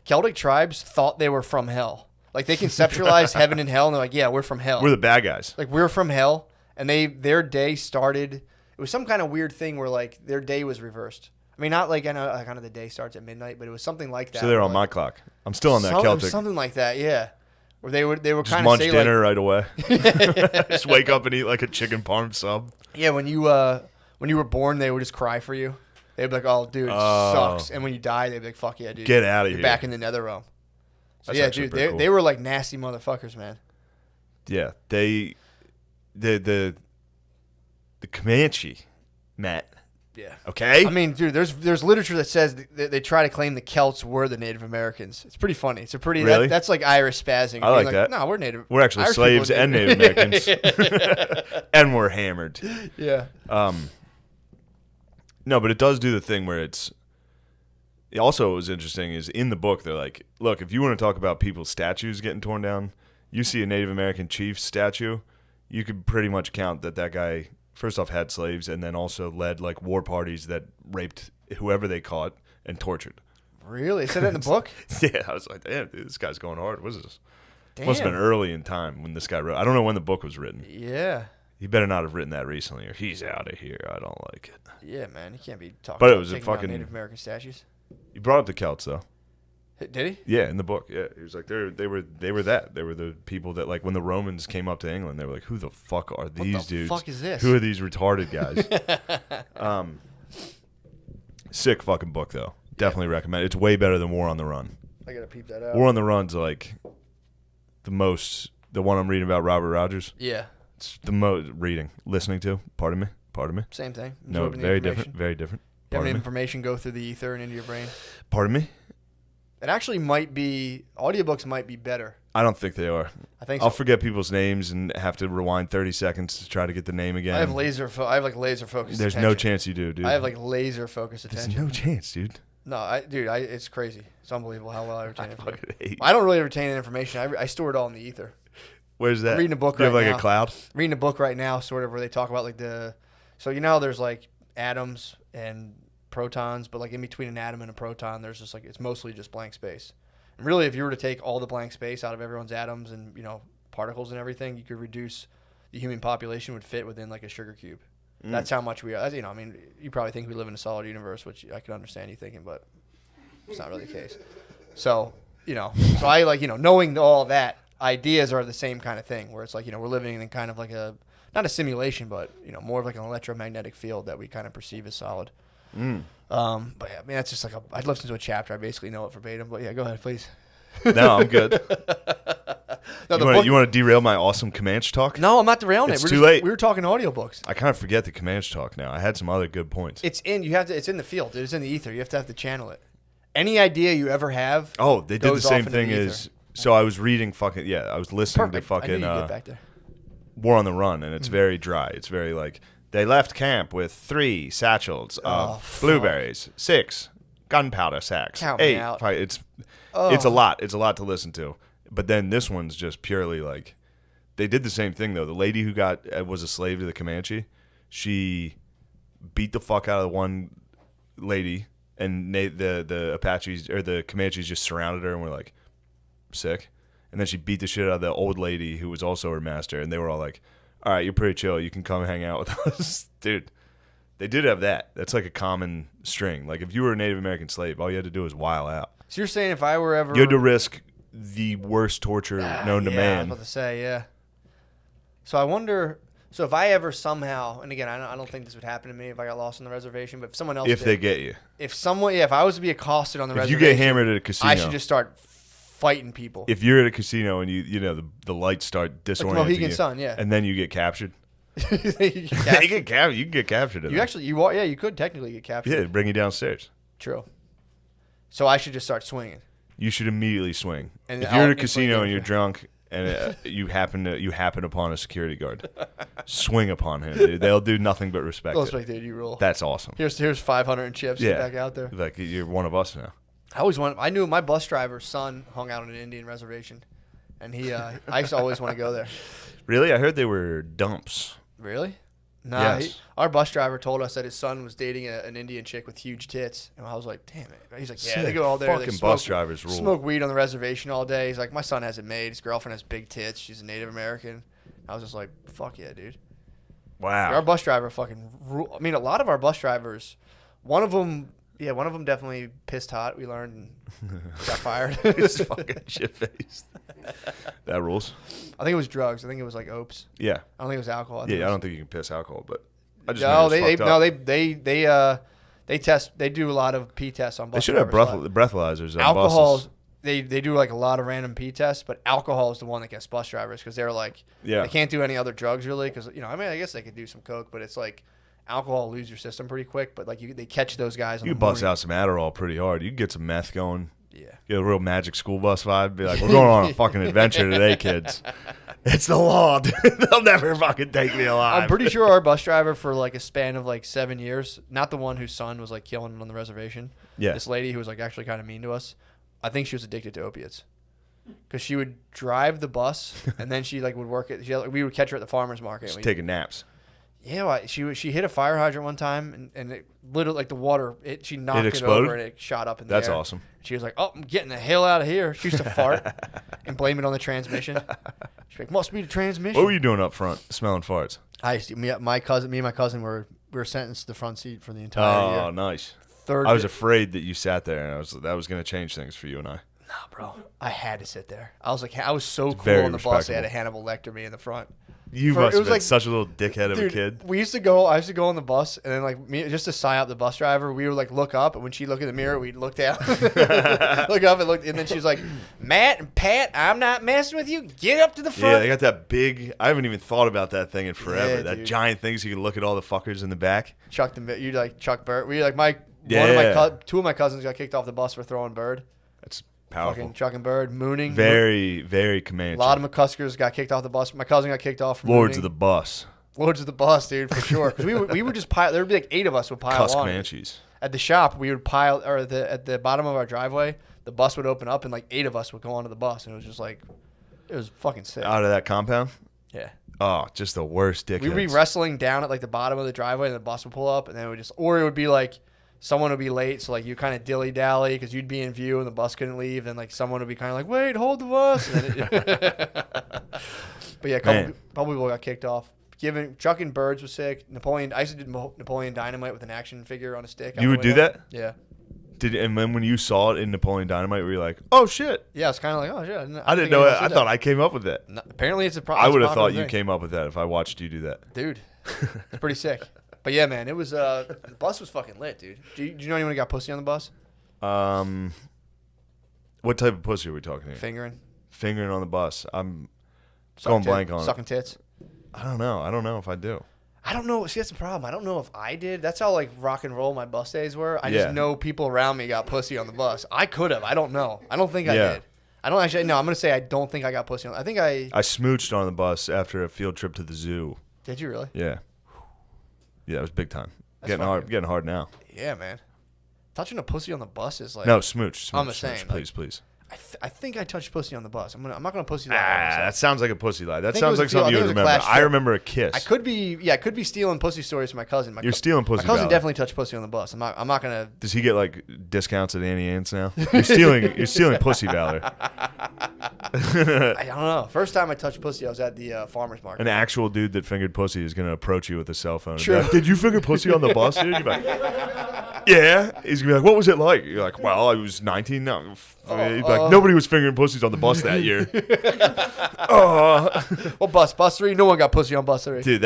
Celtic tribes thought they were from hell. Like they conceptualized heaven and hell, and they're like, yeah, we're from hell. We're the bad guys. Like we're from hell, and their day started. It was some kind of weird thing where like their day was reversed. I mean, not like I know kind of the day starts at midnight, but it was something like that. So they're on my clock. I'm still on that Celtic. Something like that, yeah. Where they were Just kind of munch say dinner like, right away. Just wake up and eat like a chicken parm sub. Yeah, when you were born, they would just cry for you. They'd be like, "Oh, dude, it sucks." And when you die, they'd be like, "Fuck yeah, dude, get out of You're here, back in the Nether realm." So That's yeah, actually dude, pretty cool. they were like nasty motherfuckers, man. Yeah, the Comanche, Matt. Yeah. Okay. I mean, dude, there's literature that says they try to claim the Celts were the Native Americans. It's pretty funny. It's a pretty really? That's like Irish spazzing. I like that. No, we're Native. We're actually Irish slaves people are and Native Americans, and we're hammered. Yeah. No, but it does do the thing where also what was interesting is in the book they're like, look, if you want to talk about people's statues getting torn down, you see a Native American chief statue, you could pretty much count that guy first off had slaves and then also led like war parties that raped whoever they caught and tortured. Really? It said that in the book? Yeah, I was like, damn, dude, this guy's going hard. What is this? Damn. Must have been early in time when this guy wrote. I don't know when the book was written. Yeah. He better not have written that recently, or he's out of here. I don't like it. Yeah, man. He can't be talking But it about was a taking down fucking- Native American statues. You brought up the Celts though. Did he? Yeah, in the book. Yeah, he was like they were that. They were the people that like when the Romans came up to England, they were like, who the fuck are these What the dudes? fuck is this? Who are these retarded guys? Sick fucking book though. Definitely recommend. It's way better than War on the Run. I gotta peep that out. War on the Run's like the one I'm reading about Robert Rogers. Yeah. It's the most listening to. Pardon me. Same thing. No, Absorbing the very information. different. Very different. Having Pardon me. information go through the ether and into your brain. Pardon me. It actually might be audiobooks might be better. I don't think they are. I think I'll so. forget people's names and have to rewind 30 seconds to try to get the name again. I have laser focused. There's no chance you do, dude. I have like laser focused There's attention. no chance, dude. No, it's crazy. It's unbelievable how well I retain information. fucking hate I don't really retain information. I store it all in the ether. Where's that? I'm reading a book Do you have right like now. a cloud? Reading a book right now, sort of where they talk about like so you know how there's like atoms and protons, but like in between an atom and a proton, there's just like it's mostly just blank space. And really, if you were to take all the blank space out of everyone's atoms and particles and everything, you could reduce the human population would fit within like a sugar cube. That's how much we are. I mean, you probably think we live in a solid universe, which I can understand you thinking, but it's not really the case. So so I like knowing all that, ideas are the same kind of thing where it's like we're living in kind of like not a simulation, but more of like an electromagnetic field that we kind of perceive as solid. But yeah, I mean that's just like I'd listen to a chapter. I basically know it verbatim. But yeah, go ahead, please. No, I'm good. No, you want to derail my awesome Comanche talk? No, I'm not derailing It's it. too late. We were talking audiobooks. I kind of forget the Comanche talk now. I had some other good points. It's in the field. It's in the ether. You have to channel it. Any idea you ever have? Oh, they did the goes same off into thing the ether. as. So I was reading I was listening Perfect. to fucking. I knew you'd get back there. War on the Run, and it's very dry. It's very like they left camp with 3 satchels of blueberries, 6 gunpowder sacks, Count me 8. out. It's a lot. It's a lot to listen to. But then this one's just purely like they did the same thing though. The lady who was a slave to the Comanche, she beat the fuck out of one lady, and the Apaches or the Comanches just surrounded her and were like sick. And then she beat the shit out of the old lady who was also her master, and they were all like, all right, you're pretty chill. You can come hang out with us. Dude, they did have that. That's like a common string. Like if you were a Native American slave, all you had to do was while out. So you're saying if I were ever... You had to risk the worst torture known to I was man. about to say, yeah. So I wonder... So if I ever somehow... And again, I don't think this would happen to me if I got lost on the reservation, but if someone else If did, they get you. If someone... Yeah, if I was to be accosted on the If reservation... you get hammered at a casino. I should just start fighting people. If you're at a casino and the lights start disorienting Mohegan you, Sun, yeah. and then you get captured. You You can get captured. In You that. actually... You could technically get captured. Yeah, bring you downstairs. True. So I should just start swinging. You should immediately swing. And if you're at a I'll casino swing and you're drunk and you happen upon a security guard, swing upon him. Dude. They'll do nothing but respect Go it. respect, dude. You rule. That's awesome. Here's 500 in chips. Yeah. Get back out there. Like you're one of us now. I knew my bus driver's son hung out on an Indian reservation, and I used to always want to go there. Really? I heard they were dumps. Really? Nah. Yes. Our bus driver told us that his son was dating an Indian chick with huge tits, and I was like, damn it. He's like, yeah, they go all there. Fucking They bus drivers rule. Smoke weed on the reservation all day. He's like, my son has it made. His girlfriend has big tits. She's a Native American. I was just like, fuck yeah, dude. Wow. Our bus driver fucking rule. I mean, a lot of our bus drivers, one of them definitely pissed hot. We learned and got fired. It's fucking shit faced. That rules. I think it was drugs. I think it was like opes. Yeah. I don't think it was alcohol. Yeah, I don't think you can piss alcohol, but I just No, know it was fucked up. they test. They do a lot of P tests on bus They should have drivers. breathalyzers on Alcohol. buses. They do like a lot of random P tests, but alcohol is the one that gets bus drivers because they're like, Yeah. they can't do any other drugs really because I mean I guess they could do some coke, but it's like alcohol will lose your system pretty quick. But like they catch those guys. You bust out some Adderall pretty hard. You can get some meth going. Yeah. Get a real Magic School Bus vibe. Be like, we're going on a fucking adventure today, kids. It's the law, dude. They'll never fucking take me alive. I'm pretty sure our bus driver for like a span of like 7 years, not the one whose son was like killing on the reservation. Yeah. This lady who was like actually kind of mean to us. I think she was addicted to opiates. Because she would drive the bus and then she like would work it. We would catch her at the farmer's market. Just and taking naps. Yeah, well, she hit a fire hydrant one time and it literally like the water she knocked it exploded? over and it shot up in the That's air. awesome. She was like, "Oh, I'm getting the hell out of here." She used to fart and blame it on the transmission. She's like, "Must be the transmission." What were you doing up front, smelling farts? Me and my cousin were sentenced to the front seat for the entire year. Oh, nice. Third. I was afraid that you sat there, and that was going to change things for you and I. Nah, bro. I had to sit there. I was so cool very on the bus. They had respectable. a Hannibal Lecter me in the front. You For- must it have was been like- such a little dickhead of a kid. I used to go on the bus, and then like me, just to sign up the bus driver, we would like look up, and when she looked in the mirror, we'd look down, look up, and then she's like, "Matt and Pat, I'm not messing with you. Get up to the front." Yeah, they got that big. I haven't even thought about that thing in forever. Yeah, that dude. giant thing, so you can look at all the fuckers in the back. Chuck them. You like Chuck Bird. We like Yeah. two of my cousins got kicked off the bus for throwing bird. That's powerful. Fucking chucking bird, mooning. Very, very Comanche. A lot of McCuskers got kicked off the bus. My cousin got kicked off. For Lords of mooning. the bus. Lords of the bus, dude, for sure. Because we would just pile. There would be like 8 of us would pile Cuss on. Comanches. At the shop, we would pile, or at the bottom of our driveway, the bus would open up, and like 8 of us would go onto the bus, and it was just like, it was fucking sick. Out of that compound? Yeah. Oh, just the worst dickheads. We'd be wrestling down at like the bottom of the driveway, and the bus would pull up, and then it would just, or it would be like, someone would be late, so like you kind of dilly dally because you'd be in view and the bus couldn't leave, and like someone would be kind of like, wait, hold the bus. And then but yeah, a couple people got kicked off. Chucking birds was sick. I used to do Napoleon Dynamite with an action figure on a stick. out You the would do window. that? Yeah. And then when you saw it in Napoleon Dynamite, were you like, oh shit? Yeah, it's kind of like, oh shit. I didn't know it. I thought I came up with that. No, apparently it's a I would have popular thought you thing. came up with that if I watched you do that. Dude, it's pretty sick. But yeah, man, it was the bus was fucking lit, dude. Do you know anyone who got pussy on the bus? What type of pussy are we talking here? Fingering. Fingering on the bus. I'm Sucking going blank on Sucking tits. I don't know. I don't know if I do. I don't know. See, that's the problem. I don't know if I did. That's how like rock and roll my bus days were. I Yeah. just know people around me got pussy on the bus. I could have. I don't know. I don't think I Yeah. did. I don't actually. No, I'm gonna say I don't think I got pussy on. I think I. I smooched on the bus after a field trip to the zoo. Did you really? Yeah. Yeah, it was big time. That's Getting hard now. Yeah, man. Touching a pussy on the bus is like. No, smooch. I'm just saying, Please, please. I think I touched pussy on the bus. I'm not gonna pussy lie. That sounds like a pussy lie. That think it sounds was like a feel- something I you think would it was a remember. class I trip. remember a kiss. I could be stealing pussy stories from my cousin. You're stealing pussy. My cousin valid. definitely touched pussy on the bus. I'm not gonna. Does he get like discounts at Annie Ann's now? You're stealing pussy valor. I don't know. First time I touched pussy, I was at the farmer's market. An actual dude that fingered pussy is gonna approach you with a cell phone. And be True. like, did you finger pussy on the bus, dude? You're like, yeah. He's gonna be like, what was it like? You're like, well, I was 19. No. He'd be like, nobody was fingering pussies on the bus that year. Well, bus 3. No one got pussy on bus 3. Dude,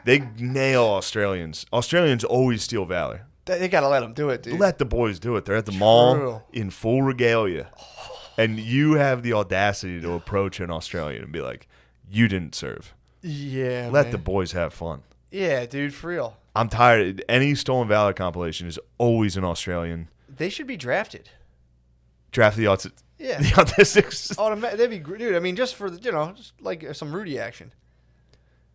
they nail Australians. Australians always steal valor. They gotta let them do it, dude. Let the boys do it. They're at the mall in full regalia. And you have the audacity to approach an Australian and be like, you didn't serve. Yeah, Let man. the boys have fun. Yeah, dude, for real. I'm tired. Any stolen valor compilation is always an Australian. They should be drafted. Draft the Yeah. the autistics. That'd be great, dude. I mean, just for just like some Rudy action.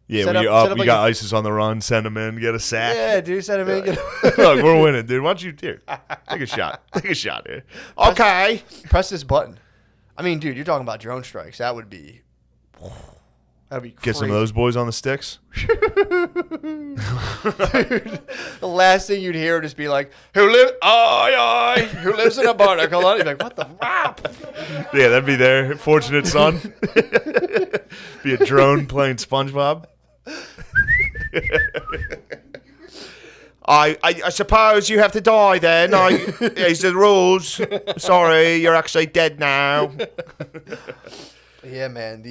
Yeah, set when up- you're set up, up you like got a- ISIS on the run, send them in, get a sack. Yeah, dude, send him in. Look, we're winning, dude. Why don't you here? Take a shot. Take a shot here. Okay. Press this button. I mean, dude, you're talking about drone strikes. That'd be crazy. Get some of those boys on the sticks. Dude, the last thing you'd hear would just be like, who lives in a barnacle? You'd be like, what the rap? Yeah, that'd be their fortunate son. Be a drone playing SpongeBob. I suppose you have to die then. It's the rules. Sorry, you're actually dead now. Yeah, man.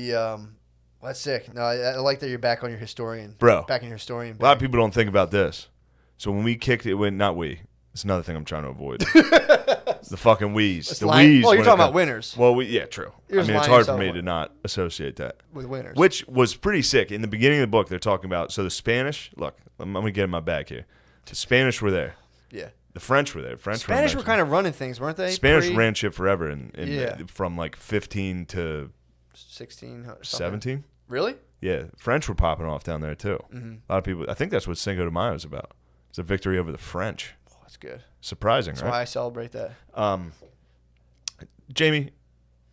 That's sick. No, I like that you're back on your historian. Bro. Back in your historian. A lot of people don't think about this. So when we kicked it, not we. It's another thing I'm trying to avoid. The fucking wees. The wees. Well, you're talking about winners. Well, yeah, true. I You're mean, just it's lying hard for yourself me away. to not associate that. With winners. Which was pretty sick. In the beginning of the book, they're talking about, so the Spanish, look, I'm going to get in my bag here. The Spanish were there. Yeah. The French were there. Spanish were kind of running things, weren't they? Spanish ran shit forever Yeah. from like 15 to 16 or something. 17. Really? Yeah, French were popping off down there too. Mm-hmm. A lot of people, I think that's what Cinco de Mayo is about. It's a victory over the French. Oh, that's good. Surprising, That's right? why I celebrate that. Jamie,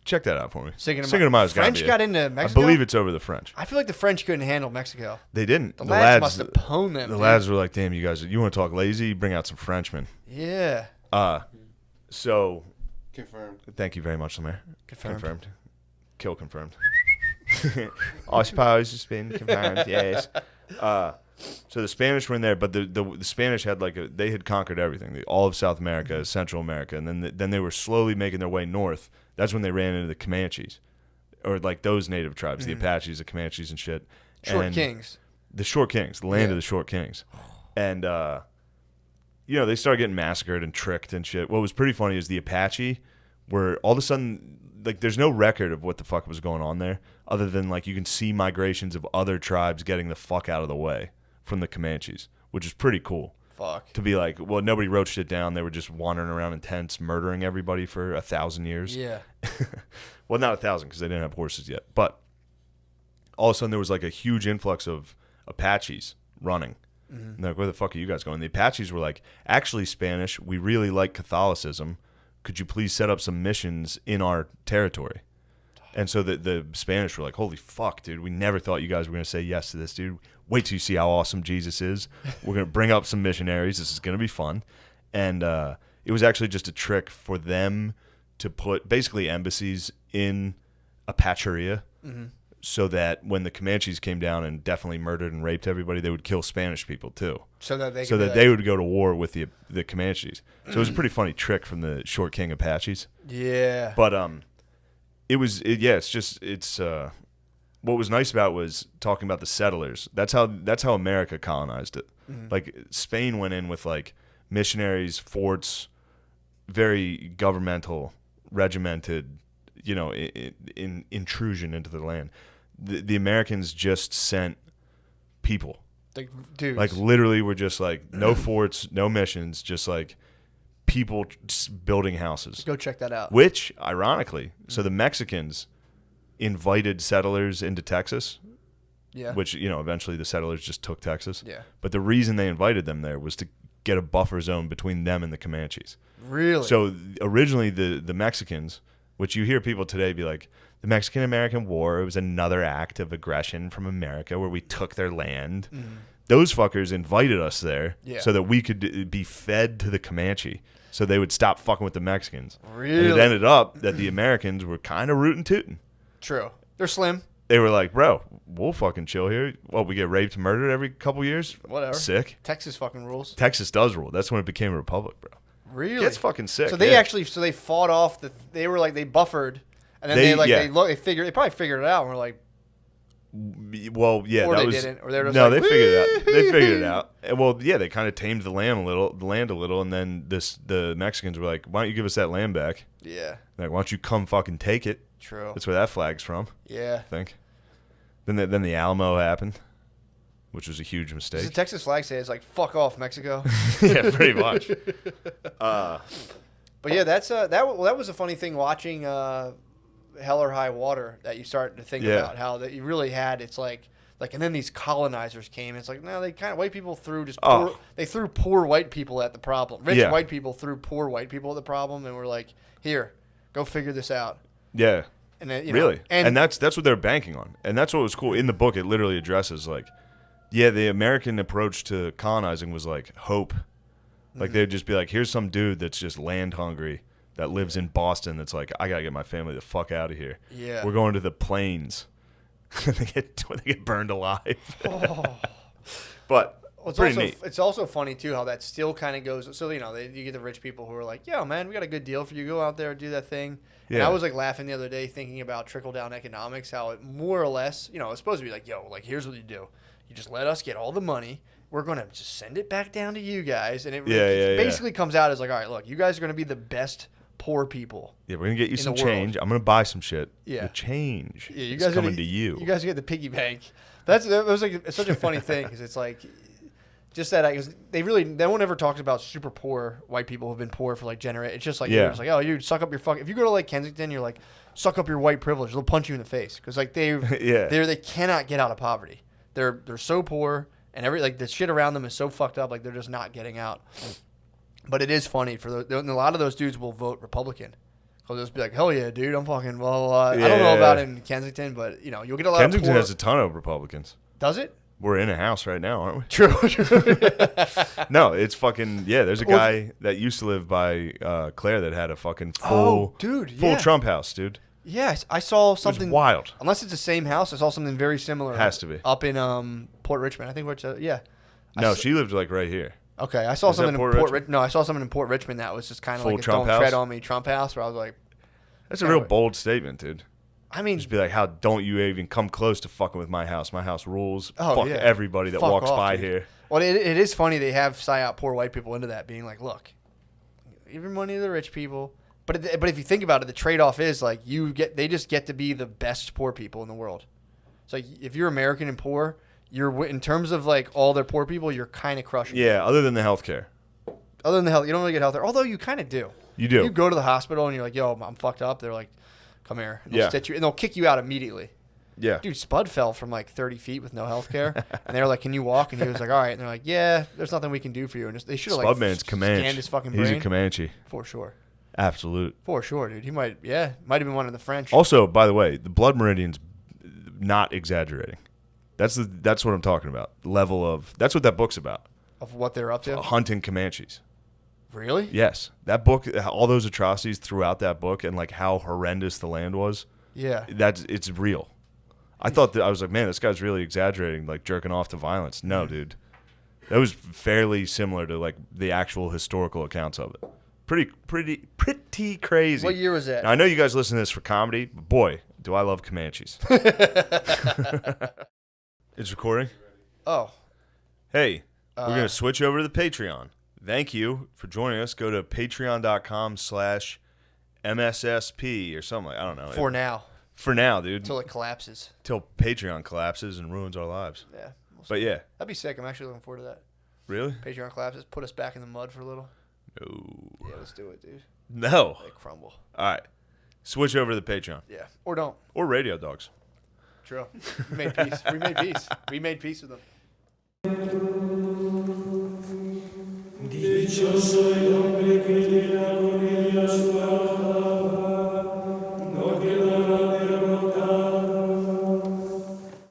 check that out for me. Cinco de Mayo's gotta French be it. got into Mexico? I believe it's over the French. I feel like the French couldn't handle Mexico. They didn't. The lads must have pwned them. The dude. lads were like, damn, you guys, you want to talk lazy? Bring out some Frenchmen. Yeah. So, Confirmed. thank you very much, Lemaire. Confirmed. Kill confirmed. I suppose it's been confirmed, yes. So the Spanish were in there, but the Spanish had they had conquered everything, all of South America, Central America, and then they were slowly making their way north. That's when they ran into the Comanches, or like those native tribes, the Apaches, the Comanches, and shit. Short Kings. The Short Kings, the land of the Short Kings, and they started getting massacred and tricked and shit. What was pretty funny is the Apache were all of a sudden, like, there's no record of what the fuck was going on there, other than like you can see migrations of other tribes getting the fuck out of the way from the Comanches, which is pretty cool. Fuck. To be like, well, nobody wrote shit down. They were just wandering around in tents, murdering everybody for 1,000 years. Yeah. Well, not 1,000 because they didn't have horses yet. But all of a sudden there was like a huge influx of Apaches running. Mm-hmm. And they're like, where the fuck are you guys going? The Apaches were like, actually, Spanish, we really like Catholicism. Could you please set up some missions in our territory? And so the Spanish were like, holy fuck, dude. We never thought you guys were going to say yes to this, dude. Wait till you see how awesome Jesus is. We're going to bring up some missionaries. This is going to be fun. And it was actually just a trick for them to put basically embassies in Apacheria so that when the Comanches came down and definitely murdered and raped everybody, they would kill Spanish people too. So that they would go to war with the Comanches. So it was a pretty funny trick from the Short King Apaches. Yeah. But what was nice about it was talking about the settlers. That's how America colonized it. Mm-hmm. Like Spain went in with like missionaries, forts, very governmental, regimented, in intrusion into the land. The Americans just sent people. Like, dudes. Like literally were just like no forts, no missions, just like people just building houses. Go check that out. Which, ironically, so the Mexicans invited settlers into Texas. Yeah. Which, eventually the settlers just took Texas. Yeah. But the reason they invited them there was to get a buffer zone between them and the Comanches. Really? So originally the Mexicans, which you hear people today be like, the Mexican-American War, it was another act of aggression from America where we took their land. Mm-hmm. Those fuckers invited us there so that we could be fed to the Comanche so they would stop fucking with the Mexicans. Really? And it ended up that the Americans were kind of rootin' tootin'. True. They're slim. They were like, bro, we'll fucking chill here. Well, we get raped and murdered every couple years? Whatever. Sick. Texas fucking rules. Texas does rule. That's when it became a republic, bro. Really? It's fucking sick. So they fought off they were like, they buffered, and then they probably figured it out, and were like, well, yeah, or that they was, didn't, or they were just no, like, they figured it out. They figured it out. And, well, yeah, they kind of tamed the land a little, and then the Mexicans were like, why don't you give us that land back? Yeah. Like, why don't you come fucking take it? True. That's where that flag's from. Yeah. I think. Then the Alamo happened, which was a huge mistake. Does the Texas flag say it's like fuck off Mexico? Yeah, pretty much. But yeah, that's that was a funny thing watching Hell or High Water that you start to think about how that you really had. It's like and then these colonizers came. It's like no, they kind of white people threw they threw poor white people at the problem. Rich white people threw poor white people at the problem, and we're like, here, go figure this out. Yeah. And then, really, and that's what they're banking on, and that's what was cool in the book. It literally addresses the American approach to colonizing was like hope, like they'd just be like, here's some dude that's just land hungry that lives in Boston. That's like, I gotta get my family the fuck out of here. Yeah, we're going to the plains. they get burned alive. But it's also funny too how that still kind of goes. So you get the rich people who are like, "Yo, man, we got a good deal for you. Go out there, do that thing." Yeah. And I was like laughing the other day thinking about trickle down economics, how it more or less, it's supposed to be like, "Yo, like here's what you do. You just let us get all the money. We're gonna just send it back down to you guys." And it basically comes out as like, "All right, look, you guys are gonna be the best poor people. Yeah, we're gonna get you some change. I'm gonna buy some shit. Yeah, the change. Yeah, you guys coming to you. You guys get the piggy bank." That was like it's such a funny thing because it's like. Just that, because no one ever talks about super poor white people who've been poor for like generations. It's just like, it's like, oh, you suck up your if you go to like Kensington, you're like, suck up your white privilege. They'll punch you in the face because like they cannot get out of poverty. They're so poor and the shit around them is so fucked up. Like they're just not getting out. But it is funny a lot of those dudes will vote Republican. They'll just be like, hell yeah, dude, I'm fucking blah blah blah. I don't know about in Kensington, but you'll get a lot. Kensington has a ton of Republicans. Does it? We're in a house right now, aren't we? True. No, it's fucking there's a guy that used to live by Claire that had a fucking full Trump house, dude. Yes, I saw something it was wild. Unless it's the same house, I saw something very similar. It has to be up in Port Richmond. I think she lived like right here. Okay, I saw something in Port Richmond. No, I saw something in Port Richmond that was just kind of like a "Don't tread on me" Trump house, where I was like, that's a real bold statement, dude. I mean, just be like, how don't you even come close to fucking with my house? My house rules. Oh, fuck everybody that walks by here. Well, it is funny they have psyop poor white people into that, being like, look, give your money to the rich people. But if you think about it, the trade-off is like they just get to be the best poor people in the world. So if you're American and poor, you're in terms of like all their poor people, you're kind of crushing. Yeah, other than the healthcare. Other than the health, you don't really get healthcare. Although you kind of do. You do. You go to the hospital and you're like, yo, I'm fucked up. They're like, come here. And they'll stitch you, and they'll kick you out immediately. Yeah. Dude, Spud fell from like 30 feet with no health care. And they were like, can you walk? And he was like, all right. And they're like, yeah, there's nothing we can do for you. And they should have like Spudman's Comanche. scanned his fucking brain. He's a Comanche. For sure. Absolute. For sure, dude. He might have been one of the French. Also, by the way, the blood meridian's not exaggerating. That's what I'm talking about. That's what that book's about. Of what they're up to? Hunting Comanches. Really? Yes. That book, all those atrocities throughout that book and like how horrendous the land was. Yeah. It's real. I thought that I was like, man, this guy's really exaggerating, like jerking off to violence. No, dude. That was fairly similar to like the actual historical accounts of it. Pretty crazy. What year was that? Now, I know you guys listen to this for comedy, but boy, do I love Comanches. It's recording? Oh. Hey, we're going to switch over to the Patreon. Thank you for joining us. Go to patreon.com/MSSP or something. I don't know. For now. For now, dude. Until it collapses. Till Patreon collapses and ruins our lives. Yeah. But yeah. That'd be sick. I'm actually looking forward to that. Really? Patreon collapses. Put us back in the mud for a little. No. Yeah, let's do it, dude. No. They crumble. All right. Switch over to the Patreon. Yeah. Or don't. Or Radio Dogs. True. We made peace. We made peace. We made peace with them. Dichoso el hombre que